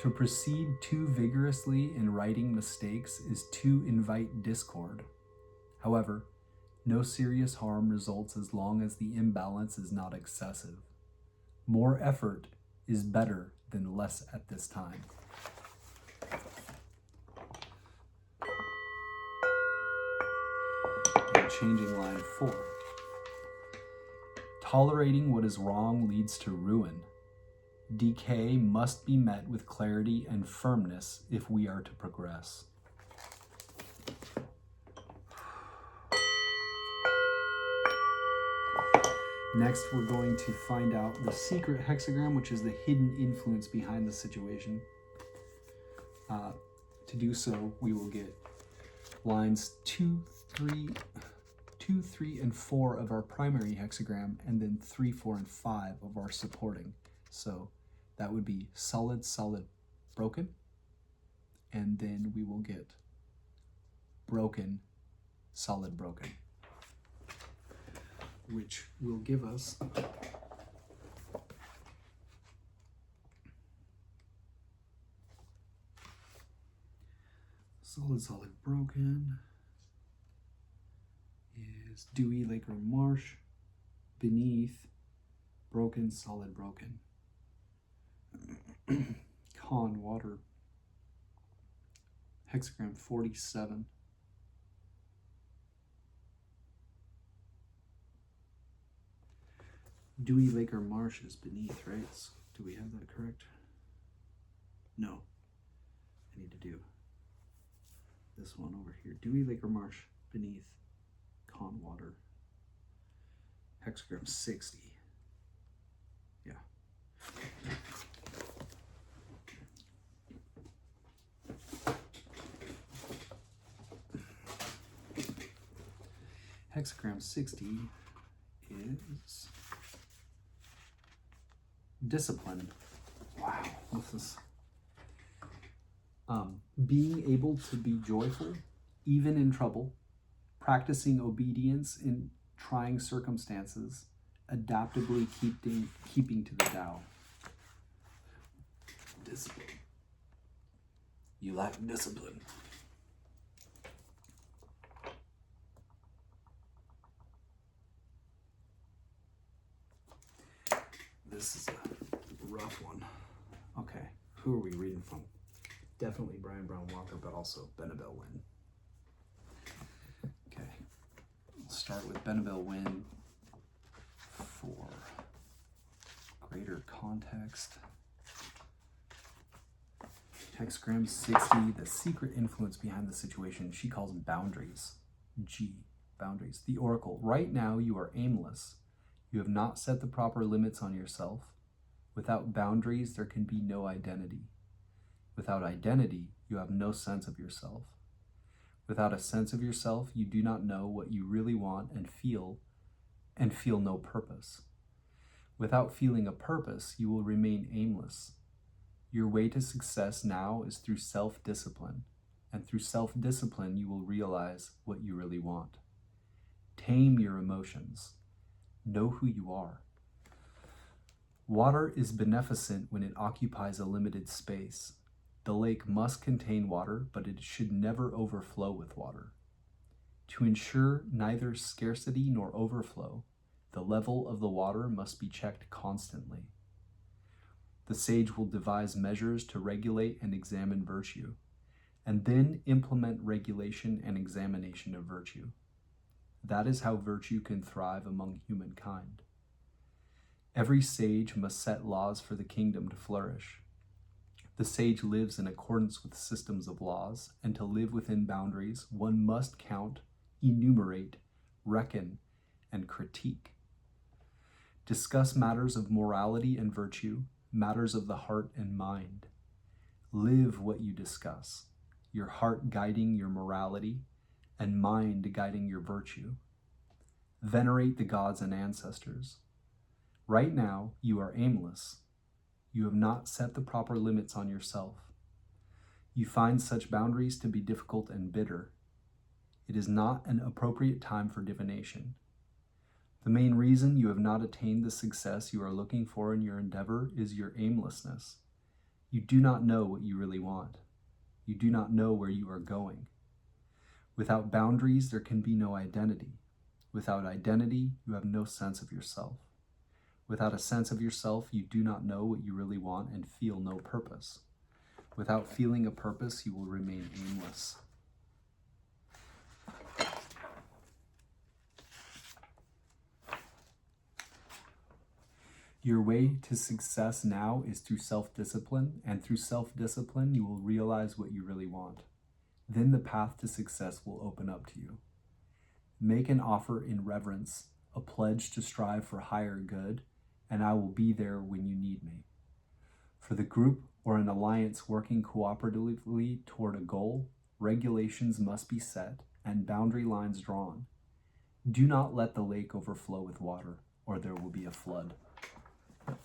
To proceed too vigorously in righting mistakes is to invite discord. However, no serious harm results as long as the imbalance is not excessive. More effort is better than less at this time. And changing line 4. Tolerating what is wrong leads to ruin. Decay must be met with clarity and firmness if we are to progress. Next, we're going to find out the secret hexagram, which is the hidden influence behind the situation. To do so, we will get lines 2, 3, and 4 of our primary hexagram, and then 3, 4, and 5 of our supporting. So that would be solid, solid, broken. And then we will get broken, solid, broken, which will give us solid, solid, broken is dewy, lake, or marsh. Beneath, broken, solid, broken. Con, water. Hexagram 47. Dewy, lake, or marsh is beneath, right? So do we have that correct? No. I need to do this one over here. Dewy, lake, or marsh beneath. Con, water. Hexagram 60. Yeah. Hexagram 60 is discipline. Wow, this is being able to be joyful even in trouble, practicing obedience in trying circumstances, adaptably keeping to the Tao. Discipline. You lack discipline. This is a rough one. Okay, who are we reading from? Definitely Browne Walker, but also Benabel Wynn. Okay, we'll start with Benabel Wynn for greater context. Hexagram 60, the secret influence behind the situation. She calls them boundaries. G, boundaries. The Oracle. Right now you are aimless. You have not set the proper limits on yourself. Without boundaries, there can be no identity. Without identity, you have no sense of yourself. Without a sense of yourself, you do not know what you really want and feel no purpose. Without feeling a purpose, you will remain aimless. Your way to success now is through self-discipline, and through self-discipline, you will realize what you really want. Tame your emotions. Know who you are. Water is beneficent when it occupies a limited space. The lake must contain water, but it should never overflow with water. To ensure neither scarcity nor overflow, the level of the water must be checked constantly. The sage will devise measures to regulate and examine virtue, and then implement regulation and examination of virtue. That is how virtue can thrive among humankind. Every sage must set laws for the kingdom to flourish. The sage lives in accordance with systems of laws, and to live within boundaries, one must count, enumerate, reckon, and critique. Discuss matters of morality and virtue, matters of the heart and mind. Live what you discuss, your heart guiding your morality, and mind guiding your virtue. Venerate the gods and ancestors. Right now, you are aimless. You have not set the proper limits on yourself. You find such boundaries to be difficult and bitter. It is not an appropriate time for divination. The main reason you have not attained the success you are looking for in your endeavor is your aimlessness. You do not know what you really want. You do not know where you are going. Without boundaries, there can be no identity. Without identity, you have no sense of yourself. Without a sense of yourself, you do not know what you really want and feel no purpose. Without feeling a purpose, you will remain aimless. Your way to success now is through self-discipline, and through self-discipline, you will realize what you really want. Then the path to success will open up to you. Make an offer in reverence, a pledge to strive for higher good, and I will be there when you need me. For the group or an alliance working cooperatively toward a goal, regulations must be set and boundary lines drawn. Do not let the lake overflow with water, or there will be a flood. And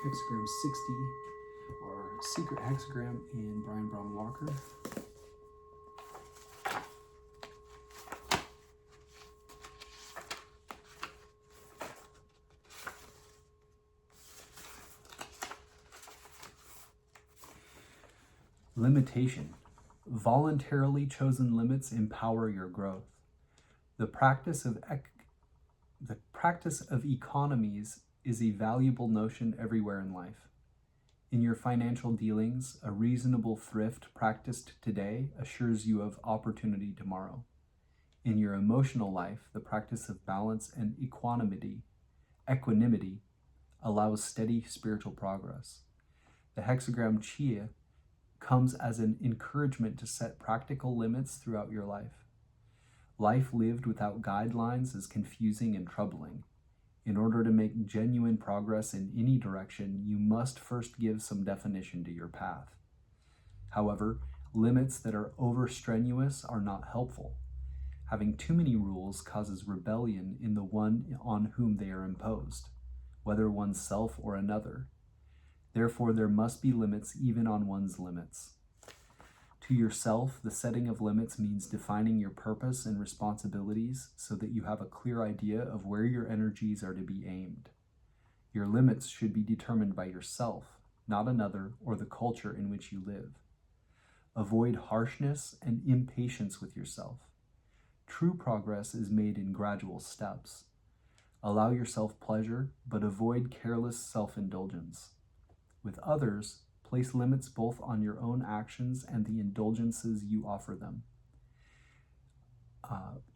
Hexagram 60, our secret hexagram in Browne Walker. Limitation. Voluntarily chosen limits empower your growth. The practice of economies is a valuable notion everywhere in life. In your financial dealings, a reasonable thrift practiced today assures you of opportunity tomorrow. In your emotional life, the practice of balance and equanimity allows steady spiritual progress. The hexagram Chia comes as an encouragement to set practical limits throughout your life. Life lived without guidelines is confusing and troubling. In order to make genuine progress in any direction, you must first give some definition to your path. However, limits that are over-strenuous are not helpful. Having too many rules causes rebellion in the one on whom they are imposed, whether oneself or another. Therefore, there must be limits even on one's limits. To yourself, the setting of limits means defining your purpose and responsibilities so that you have a clear idea of where your energies are to be aimed. Your limits should be determined by yourself, not another or the culture in which you live. Avoid harshness and impatience with yourself. True progress is made in gradual steps. Allow yourself pleasure, but avoid careless self-indulgence. With others, place limits both on your own actions and the indulgences you offer them.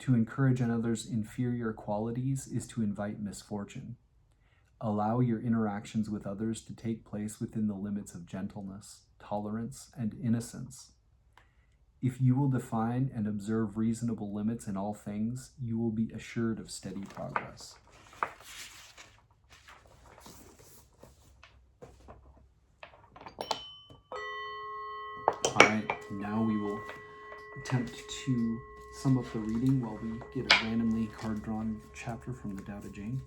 To encourage another's inferior qualities is to invite misfortune. Allow your interactions with others to take place within the limits of gentleness, tolerance, and innocence. If you will define and observe reasonable limits in all things, you will be assured of steady progress. Alright, now we will attempt to sum up the reading while we get a randomly card-drawn chapter from the Tao Te Ching.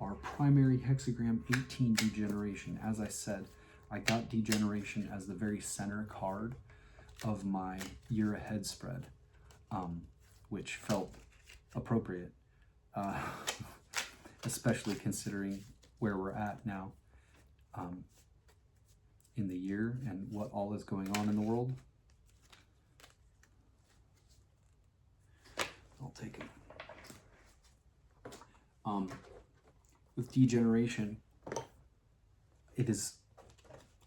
Our primary hexagram, 18, Degeneration. As I said, I got Degeneration as the very center card of my year ahead spread, which felt appropriate, especially considering where we're at now in the year and what all is going on in the world. I'll take it. With degeneration, it is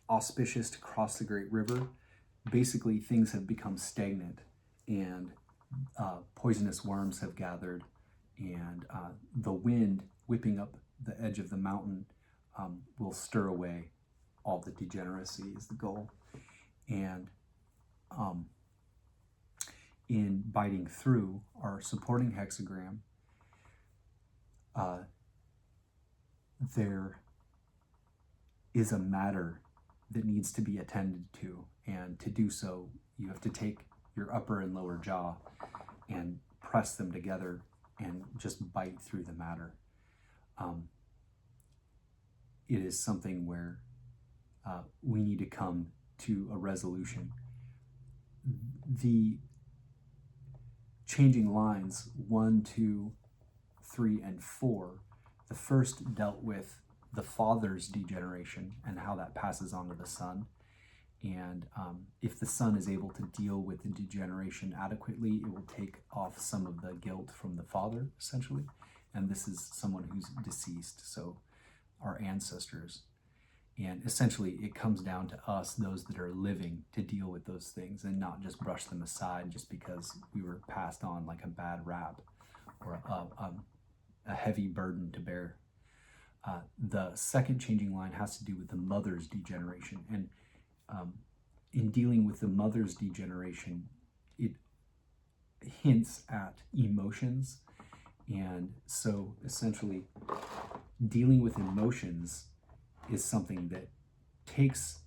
auspicious to cross the great river. Basically, things have become stagnant, and poisonous worms have gathered, and the wind whipping up the edge of the mountain will stir away all the degeneracy is the goal. And in biting through our supporting hexagram, there is a matter that needs to be attended to, and to do so, you have to take your upper and lower jaw and press them together and just bite through the matter. It is something where we need to come to a resolution. The changing lines 1, 2, 3, and 4, the first dealt with the father's degeneration and how that passes on to the son. And if the son is able to deal with the degeneration adequately, it will take off some of the guilt from the father, essentially. And this is someone who's deceased, so our ancestors. And essentially, it comes down to us, those that are living, to deal with those things and not just brush them aside just because we were passed on like a bad rap or a heavy burden to bear. The second changing line has to do with the mother's degeneration. And in dealing with the mother's degeneration, it hints at emotions. And so essentially, dealing with emotions is something that takes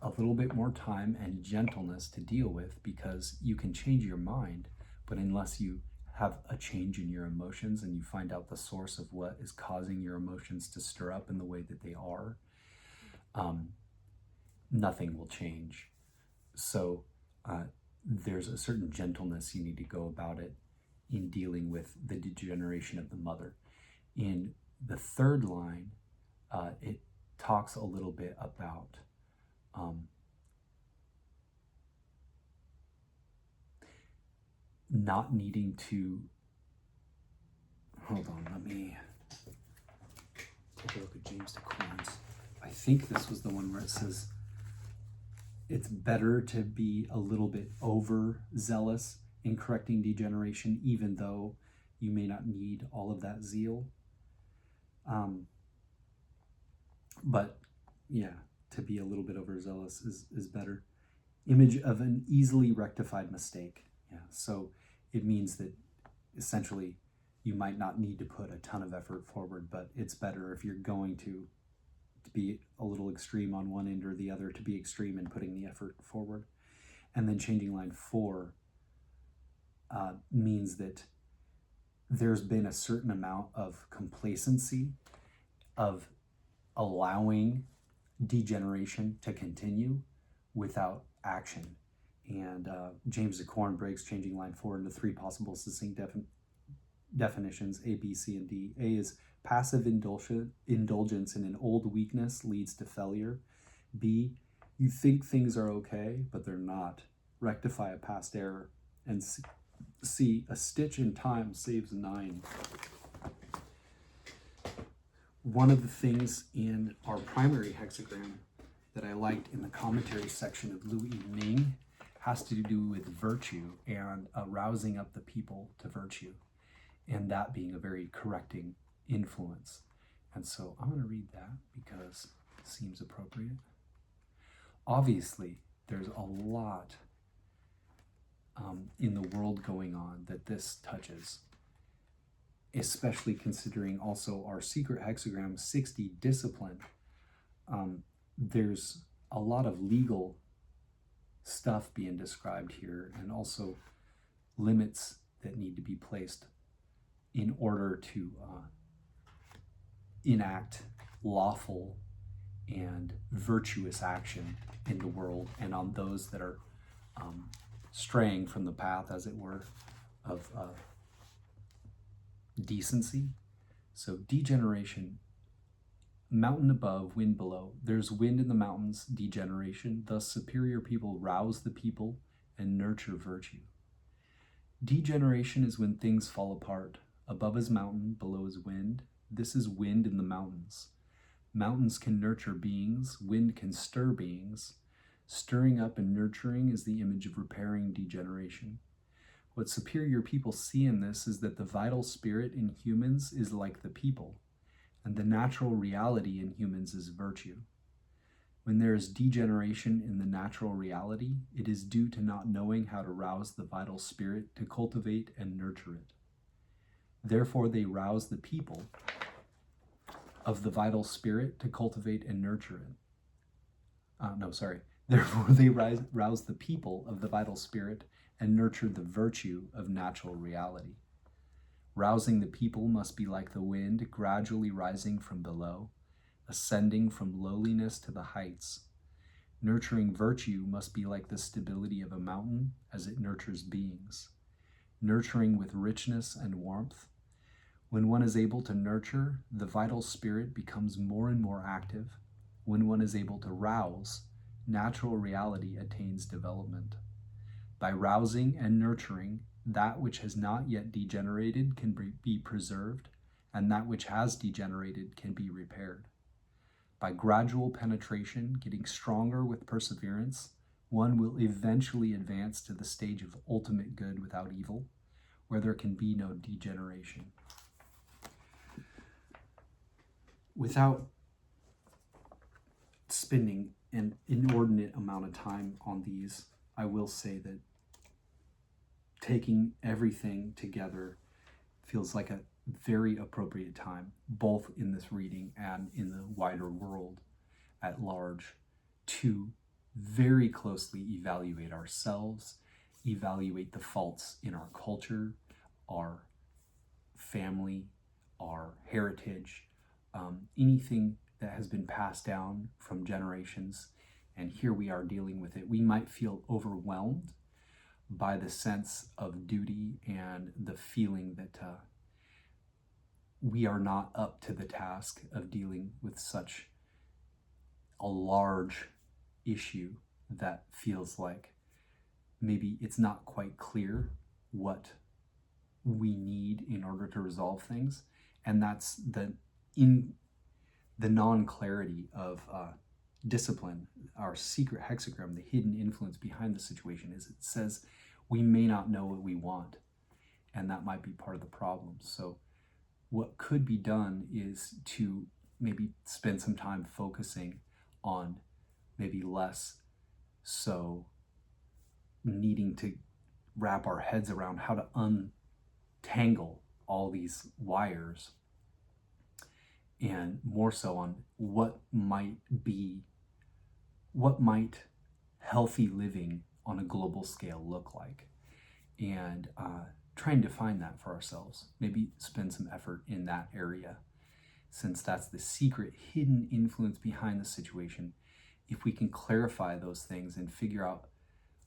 a little bit more time and gentleness to deal with, because you can change your mind, but unless you have a change in your emotions and you find out the source of what is causing your emotions to stir up in the way that they are, nothing will change. So there's a certain gentleness you need to go about it in dealing with the degeneration of the mother. In the third line, it talks a little bit about not needing to, hold on, let me take a look at James DeCorn's. I think this was the one where it says it's better to be a little bit overzealous in correcting degeneration, even though you may not need all of that zeal. But yeah, to be a little bit overzealous is better. Image of an easily rectified mistake. Yeah, so it means that essentially you might not need to put a ton of effort forward, but it's better if you're going to be a little extreme on one end or the other, to be extreme in putting the effort forward. And then changing line 4 means that there's been a certain amount of complacency, of allowing degeneration to continue without action. And James DeCorn breaks changing line 4 into 3 possible succinct definitions, A, B, C, and D. A is passive indulgence in an old weakness leads to failure. B, you think things are okay, but they're not. Rectify a past error. And C, a stitch in time saves 9. One of the things in our primary hexagram that I liked in the commentary section of I-ming has to do with virtue and rousing up the people to virtue, and that being a very correcting influence. And so I'm going to read that because it seems appropriate. Obviously, there's a lot in the world going on that this touches, especially considering also our secret hexagram 60 discipline. There's a lot of legal stuff being described here, and also limits that need to be placed in order to enact lawful and virtuous action in the world, and on those that are straying from the path, as it were, of decency. So degeneration, mountain above, wind below. There's wind in the mountains, degeneration. Thus superior people rouse the people and nurture virtue. Degeneration is when things fall apart. Above is mountain, below is wind. This is wind in the mountains. Mountains can nurture beings, wind can stir beings. Stirring up and nurturing is the image of repairing degeneration. What superior people see in this is that the vital spirit in humans is like the people, and the natural reality in humans is virtue. When there is degeneration in the natural reality, it is due to not knowing how to rouse the vital spirit to cultivate and nurture it. Therefore, they rouse the people of the vital spirit to cultivate and nurture it. Therefore, they rouse the people of the vital spirit and nurture the virtue of natural reality. Rousing the people must be like the wind, gradually rising from below, ascending from lowliness to the heights. Nurturing virtue must be like the stability of a mountain as it nurtures beings. Nurturing with richness and warmth. When one is able to nurture, the vital spirit becomes more and more active. When one is able to rouse, natural reality attains development. By rousing and nurturing, that which has not yet degenerated can be preserved, and that which has degenerated can be repaired. By gradual penetration, getting stronger with perseverance, one will eventually advance to the stage of ultimate good without evil, where there can be no degeneration. Without spending an inordinate amount of time on these, I will say that taking everything together feels like a very appropriate time, both in this reading and in the wider world at large, to very closely evaluate ourselves, evaluate the faults in our culture, our family, our heritage, anything that has been passed down from generations, and here we are dealing with it. We might feel overwhelmed by the sense of duty and the feeling that we are not up to the task of dealing with such a large issue that feels like maybe it's not quite clear what we need in order to resolve things. And that's in the non-clarity of discipline. Our secret hexagram, the hidden influence behind the situation, is it says we may not know what we want, and that might be part of the problem. So what could be done is to maybe spend some time focusing on maybe less so needing to wrap our heads around how to untangle all these wires, and more so on what might healthy living on a global scale look like, and trying to find that for ourselves. Maybe spend some effort in that area, since that's the secret hidden influence behind the situation. If we can clarify those things and figure out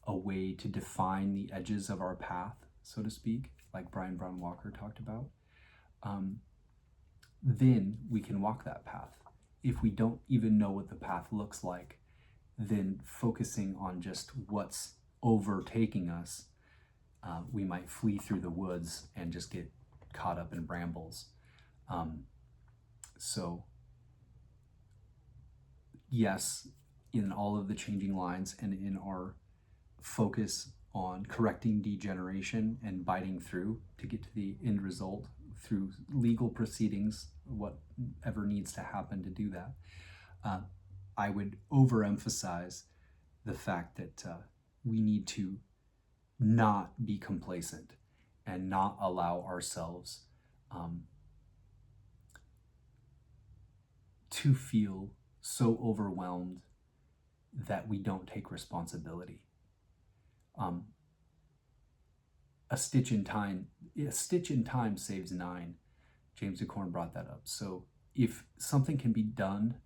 a way to define the edges of our path, so to speak, like Browne Walker talked about, then we can walk that path. If we don't even know what the path looks like, then focusing on just what's overtaking us, we might flee through the woods and just get caught up in brambles. So yes, in all of the changing lines and in our focus on correcting degeneration and biting through to get to the end result through legal proceedings, whatever needs to happen to do that, I would overemphasize the fact that we need to not be complacent and not allow ourselves to feel so overwhelmed that we don't take responsibility. A stitch in time saves 9. James DeCorn brought that up. So if something can be done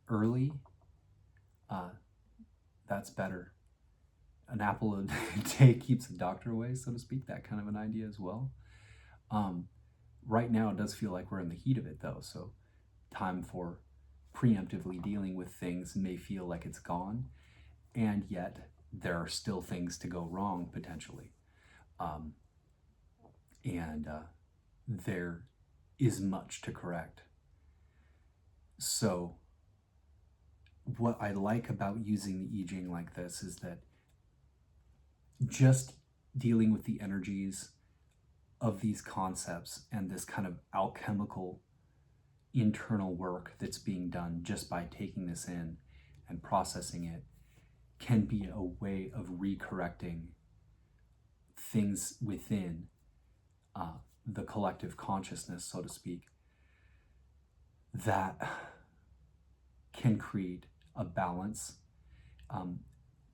early, that's better. An apple a day keeps the doctor away, so to speak, that kind of an idea as well. Right now it does feel like we're in the heat of it though, so time for preemptively dealing with things may feel like it's gone, and yet there are still things to go wrong potentially. there is much to correct. So what I like about using the I Ching like this is that just dealing with the energies of these concepts and this kind of alchemical internal work that's being done just by taking this in and processing it can be a way of recorrecting things within the collective consciousness, so to speak, that can create a balance.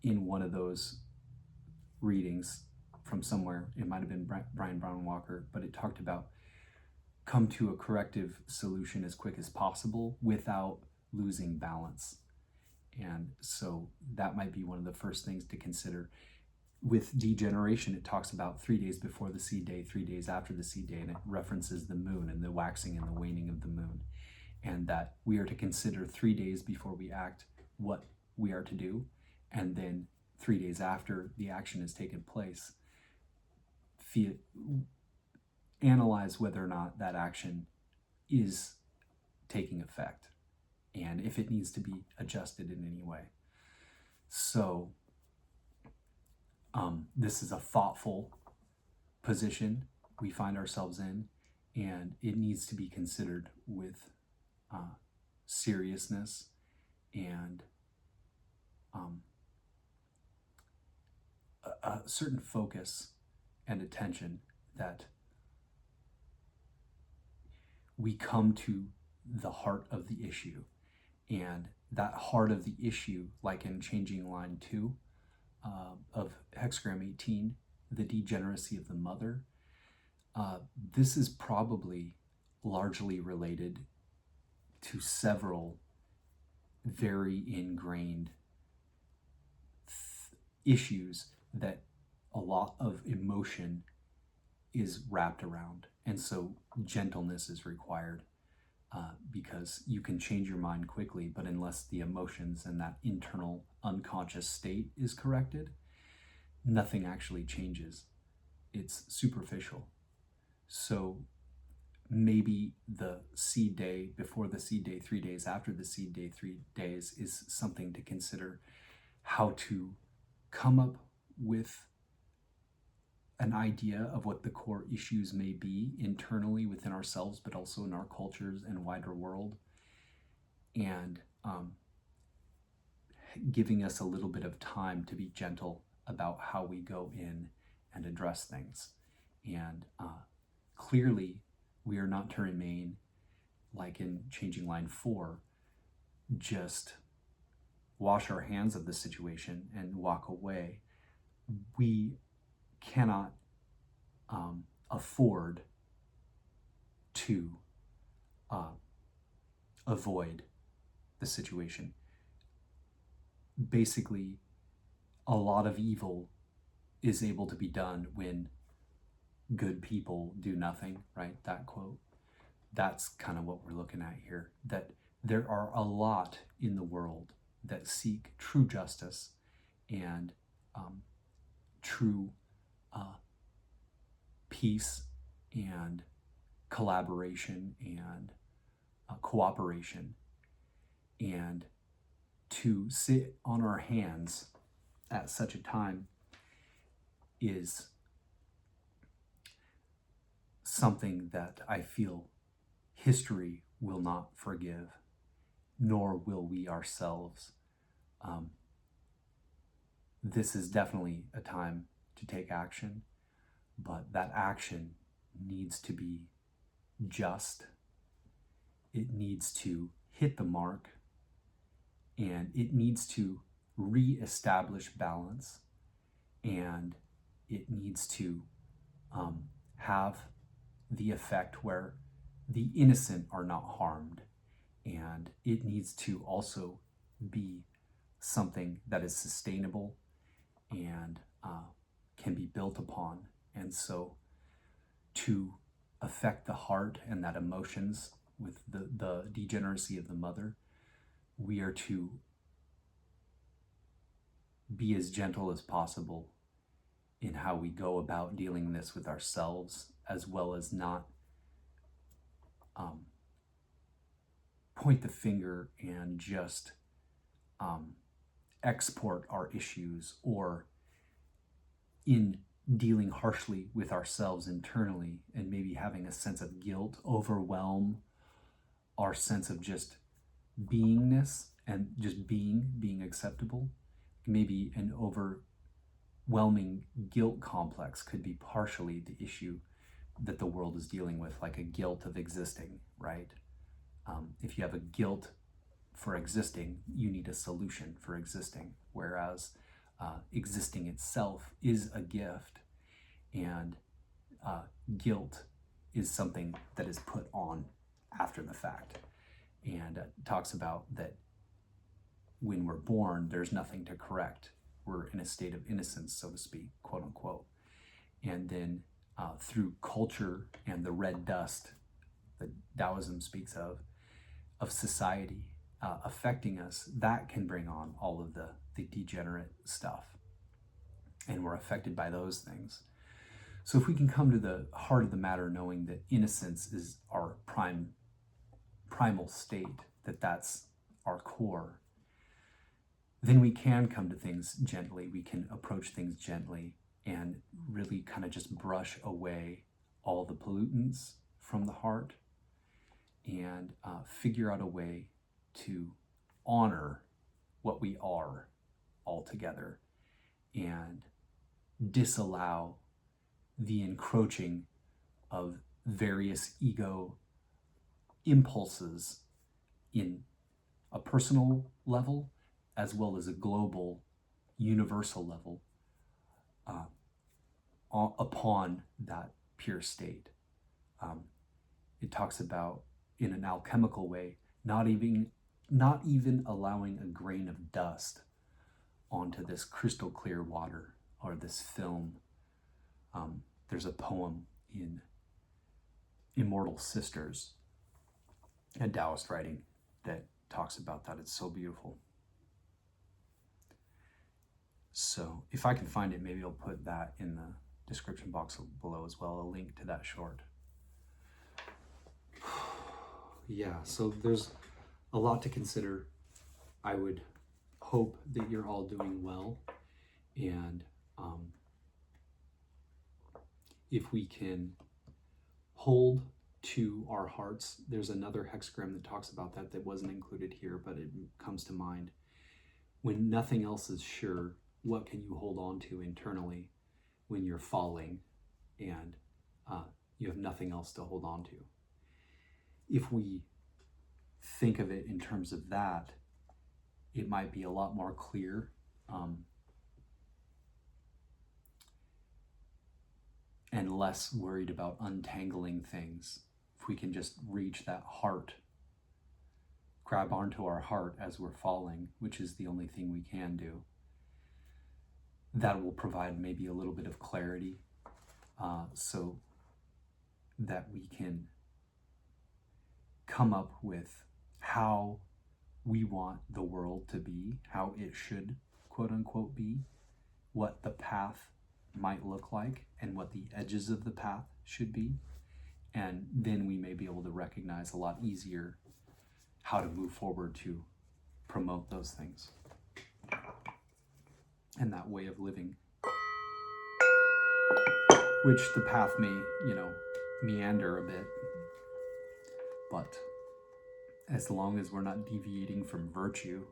In one of those readings from somewhere, it might have been Browne Walker, but it talked about come to a corrective solution as quick as possible without losing balance. And so that might be one of the first things to consider. With degeneration, it talks about 3 days before the seed day, 3 days after the seed day, and it references the moon and the waxing and the waning of the moon. And that we are to consider 3 days before we act what we are to do, and then 3 days after the action has taken place, analyze whether or not that action is taking effect and if it needs to be adjusted in any way. So this is a thoughtful position we find ourselves in, and it needs to be considered with seriousness and a certain focus and attention, that we come to the heart of the issue. And that heart of the issue, like in Changing Line 2 of Hexagram 18, the degeneracy of the mother, this is probably largely related to several very ingrained issues that a lot of emotion is wrapped around. And so gentleness is required, because you can change your mind quickly, but unless the emotions and that internal unconscious state is corrected, nothing actually changes. It's superficial. So maybe the seed day before the seed day, 3 days after the seed day, 3 days, is something to consider, how to come up with an idea of what the core issues may be internally within ourselves, but also in our cultures and wider world, and giving us a little bit of time to be gentle about how we go in and address things. And clearly, we are not to remain, like in Changing Line 4, just wash our hands of the situation and walk away. We cannot afford to avoid the situation. Basically, a lot of evil is able to be done when good people do nothing, right? That quote. That's kind of what we're looking at here, that there are a lot in the world that seek true justice and true peace and collaboration and cooperation. And to sit on our hands at such a time is something that I feel history will not forgive, nor will we ourselves. This is definitely a time to take action, but that action needs to be just. It needs to hit the mark, and it needs to re-establish balance, and it needs to have the effect where the innocent are not harmed, and it needs to also be something that is sustainable and can be built upon. And so to affect the heart and that emotions with the degeneracy of the mother, we are to be as gentle as possible in how we go about dealing this with ourselves, as well as not point the finger and just export our issues, or in dealing harshly with ourselves internally and maybe having a sense of guilt overwhelm our sense of just beingness and just being acceptable. Maybe an overwhelming guilt complex could be partially the issue that the world is dealing with, like a guilt of existing, right? If you have a guilt for existing, you need a solution for existing, whereas existing itself is a gift, and guilt is something that is put on after the fact. And talks about that when we're born, there's nothing to correct. We're in a state of innocence, so to speak, quote unquote. And then through culture and the red dust that Taoism speaks of society affecting us, that can bring on all of the degenerate stuff. And we're affected by those things. So if we can come to the heart of the matter, knowing that innocence is our primal state, that's our core, then we can come to things gently. We can approach things gently and really kind of just brush away all the pollutants from the heart, and figure out a way to honor what we are altogether, and disallow the encroaching of various ego impulses in a personal level as well as a global, universal level upon that pure state. It talks about, in an alchemical way, not even allowing a grain of dust onto this crystal clear water or this film. There's a poem in Immortal Sisters, a Taoist writing, that talks about that. It's so beautiful. So if I can find it, maybe I'll put that in the description box below as well, a link to that short. Yeah, so there's a lot to consider. I would hope that you're all doing well, and if we can hold to our hearts, there's another hexagram that talks about that wasn't included here, but it comes to mind. When nothing else is sure, what can you hold on to internally when you're falling and you have nothing else to hold on to? If we think of it in terms of that, it might be a lot more clear. And less worried about untangling things. If we can just reach that heart, grab onto our heart as we're falling, which is the only thing we can do, that will provide maybe a little bit of clarity, so that we can come up with how we want the world to be, how it should, quote unquote, be, what the path might look like, and what the edges of the path should be. And then we may be able to recognize a lot easier how to move forward to promote those things and that way of living, which the path may, meander a bit, but as long as we're not deviating from virtue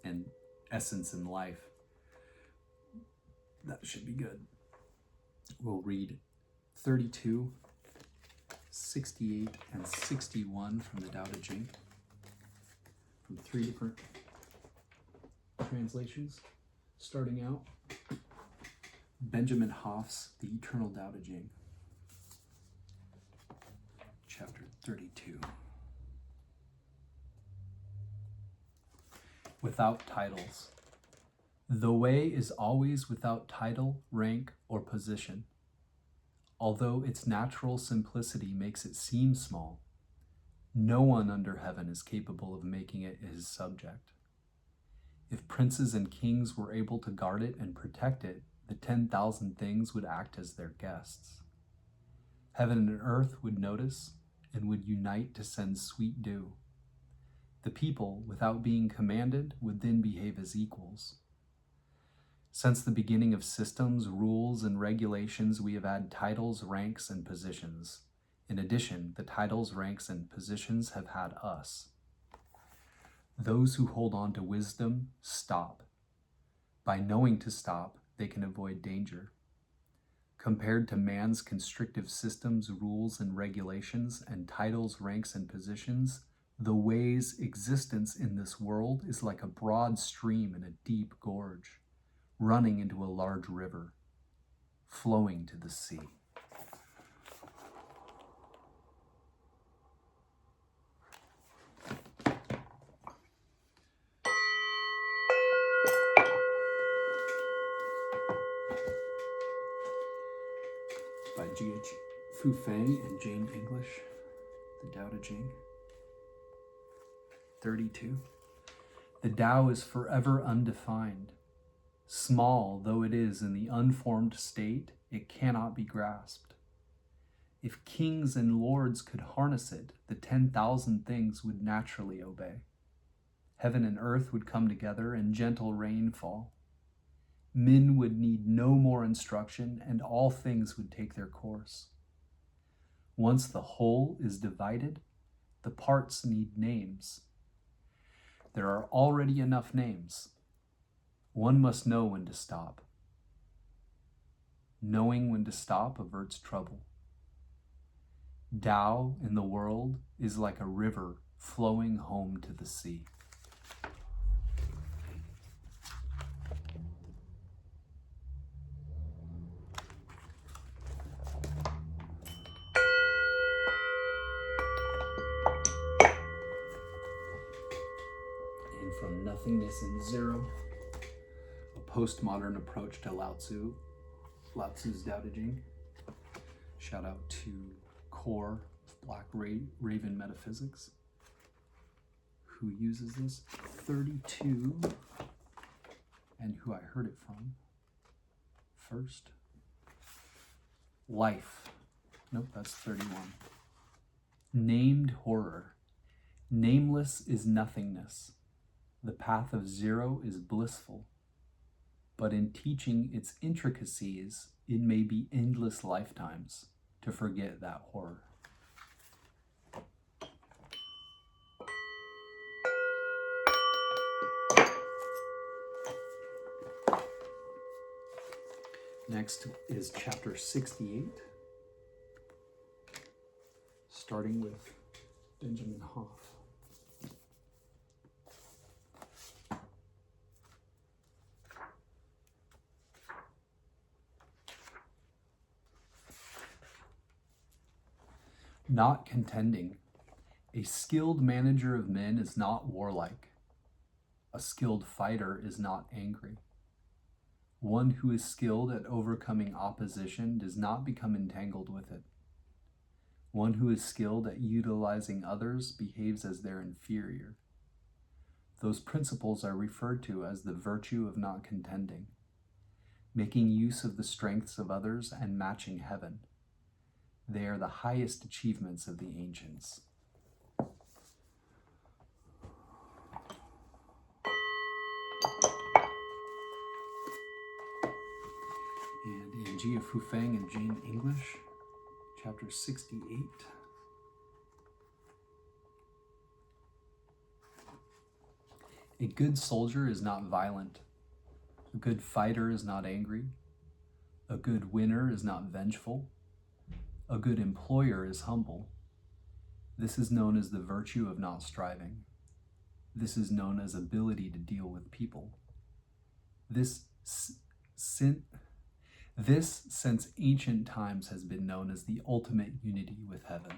and essence in life, that should be good. We'll read 32, 68, and 61 from the Tao Te Ching, from 3 different translations. Starting out, Benjamin Hoff's The Eternal Tao Te Ching, chapter 32. Without titles. The way is always without title, rank, or position. Although its natural simplicity makes it seem small, no one under heaven is capable of making it his subject. If princes and kings were able to guard it and protect it, the 10,000 things would act as their guests. Heaven and earth would notice, and would unite to send sweet dew. The people, without being commanded, would then behave as equals. Since the beginning of systems, rules, and regulations, we have had titles, ranks, and positions. In addition, the titles, ranks, and positions have had us. Those who hold on to wisdom stop. By knowing to stop, they can avoid danger. Compared to man's constrictive systems, rules, and regulations, and titles, ranks, and positions, the way's existence in this world is like a broad stream in a deep gorge, running into a large river, flowing to the sea. By G.H. Fu Feng and Jane English, the Tao Te Ching. 32. The Tao is forever undefined. Small though it is in the unformed state, it cannot be grasped. If kings and lords could harness it, the 10,000 things would naturally obey. Heaven and earth would come together and gentle rain fall. Men would need no more instruction, and all things would take their course. Once the whole is divided, the parts need names. There are already enough names. One must know when to stop. Knowing when to stop averts trouble. Tao in the world is like a river flowing home to the sea. And from Nothingness and Zero, a postmodern approach to Lao Tzu's Tao Te Ching. Shout out to Core of Black Raven Metaphysics, who uses this. 32, and who I heard it from first. Life. Nope, that's 31. Named horror. Nameless is nothingness. The path of zero is blissful. But in teaching its intricacies, it may be endless lifetimes to forget that horror. Next is chapter 68, starting with Benjamin Hoff. Not contending. A skilled manager of men is not warlike. A skilled fighter is not angry. One who is skilled at overcoming opposition does not become entangled with it. One who is skilled at utilizing others behaves as their inferior. Those principles are referred to as the virtue of not contending, making use of the strengths of others and matching heaven. They are the highest achievements of the ancients. And in Jia Fu Feng and Jane English, chapter 68. A good soldier is not violent. A good fighter is not angry. A good winner is not vengeful. A good employer is humble. This is known as the virtue of not striving. This is known as ability to deal with people. This, since ancient times, has been known as the ultimate unity with heaven.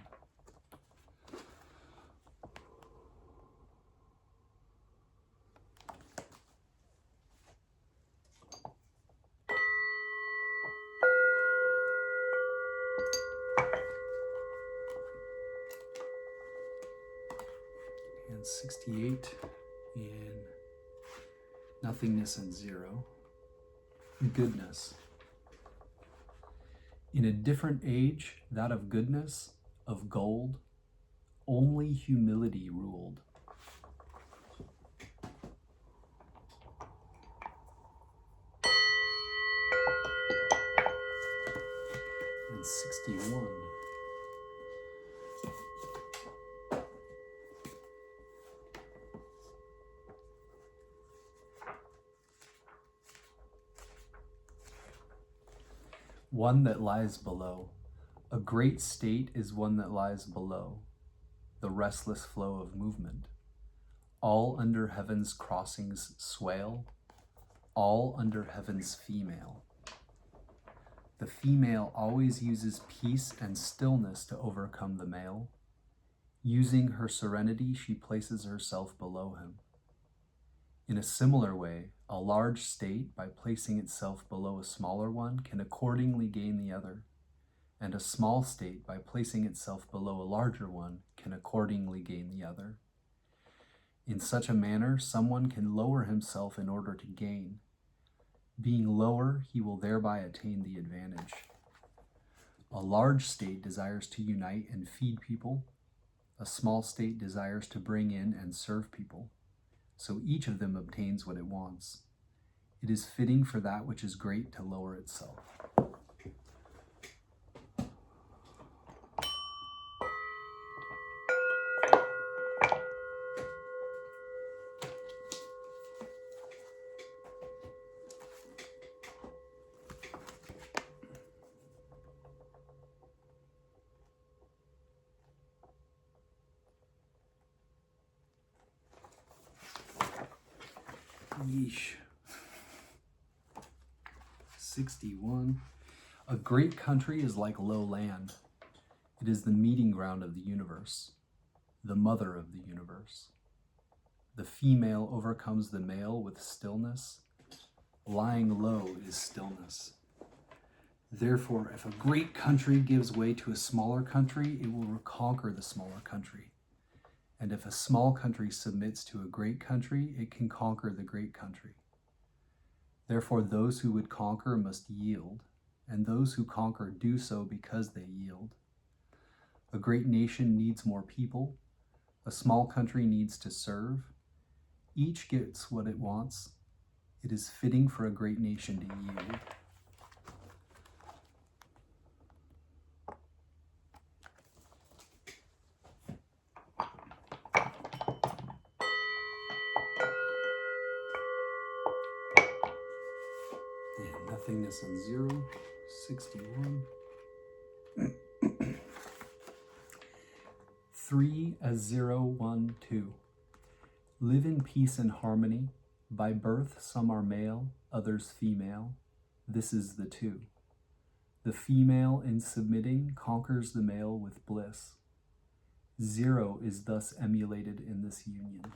And 68 in Nothingness and Zero. Goodness. In a different age, that of goodness, of gold, only humility ruled. And 61. One that lies below. A great state is one that lies below, the restless flow of movement. All under heaven's crossings swale, all under heaven's female. The female always uses peace and stillness to overcome the male. Using her serenity, she places herself below him. In a similar way, a large state, by placing itself below a smaller one, can accordingly gain the other, and a small state, by placing itself below a larger one, can accordingly gain the other. In such a manner, someone can lower himself in order to gain. Being lower, he will thereby attain the advantage. A large state desires to unite and feed people. A small state desires to bring in and serve people. So each of them obtains what it wants. It is fitting for that which is great to lower itself. Yeesh. 61. A great country is like low land. It is the meeting ground of the universe, the mother of the universe. The female overcomes the male with stillness. Lying low is stillness. Therefore, if a great country gives way to a smaller country, it will conquer the smaller country. And if a small country submits to a great country, it can conquer the great country. Therefore, those who would conquer must yield, and those who conquer do so because they yield. A great nation needs more people. A small country needs to serve. Each gets what it wants. It is fitting for a great nation to yield. Nothingness on 0, 61. 3 as 0, 1, 2. Live in peace and harmony. By birth, some are male, others female. This is the two. The female, in submitting, conquers the male with bliss. 0 is thus emulated in this union.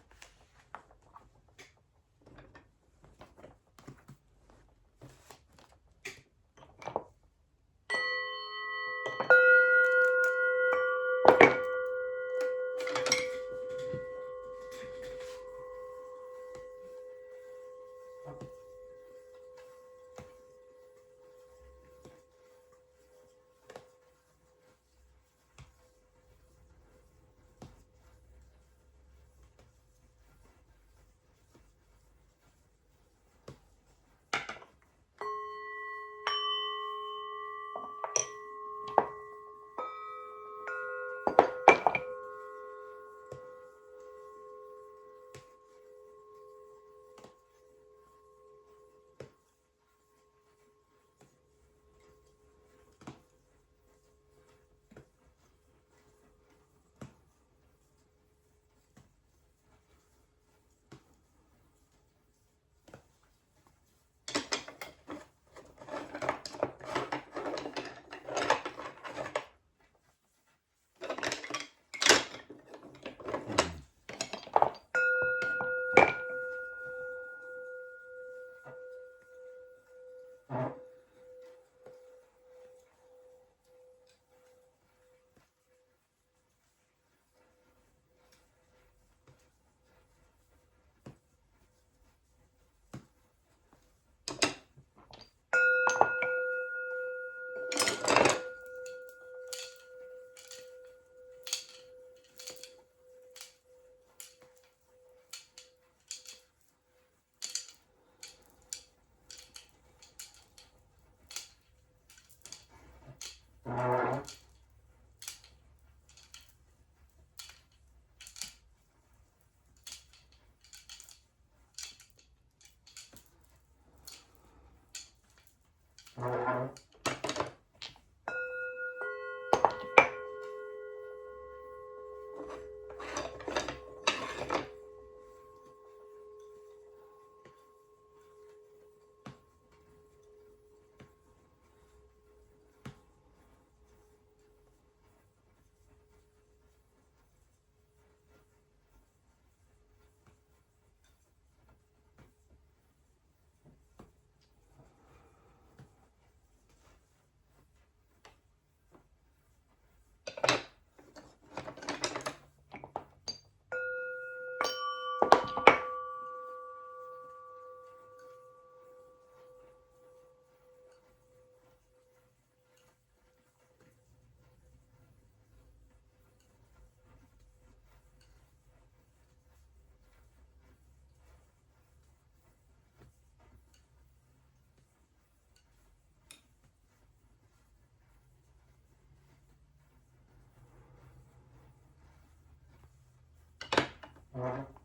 you.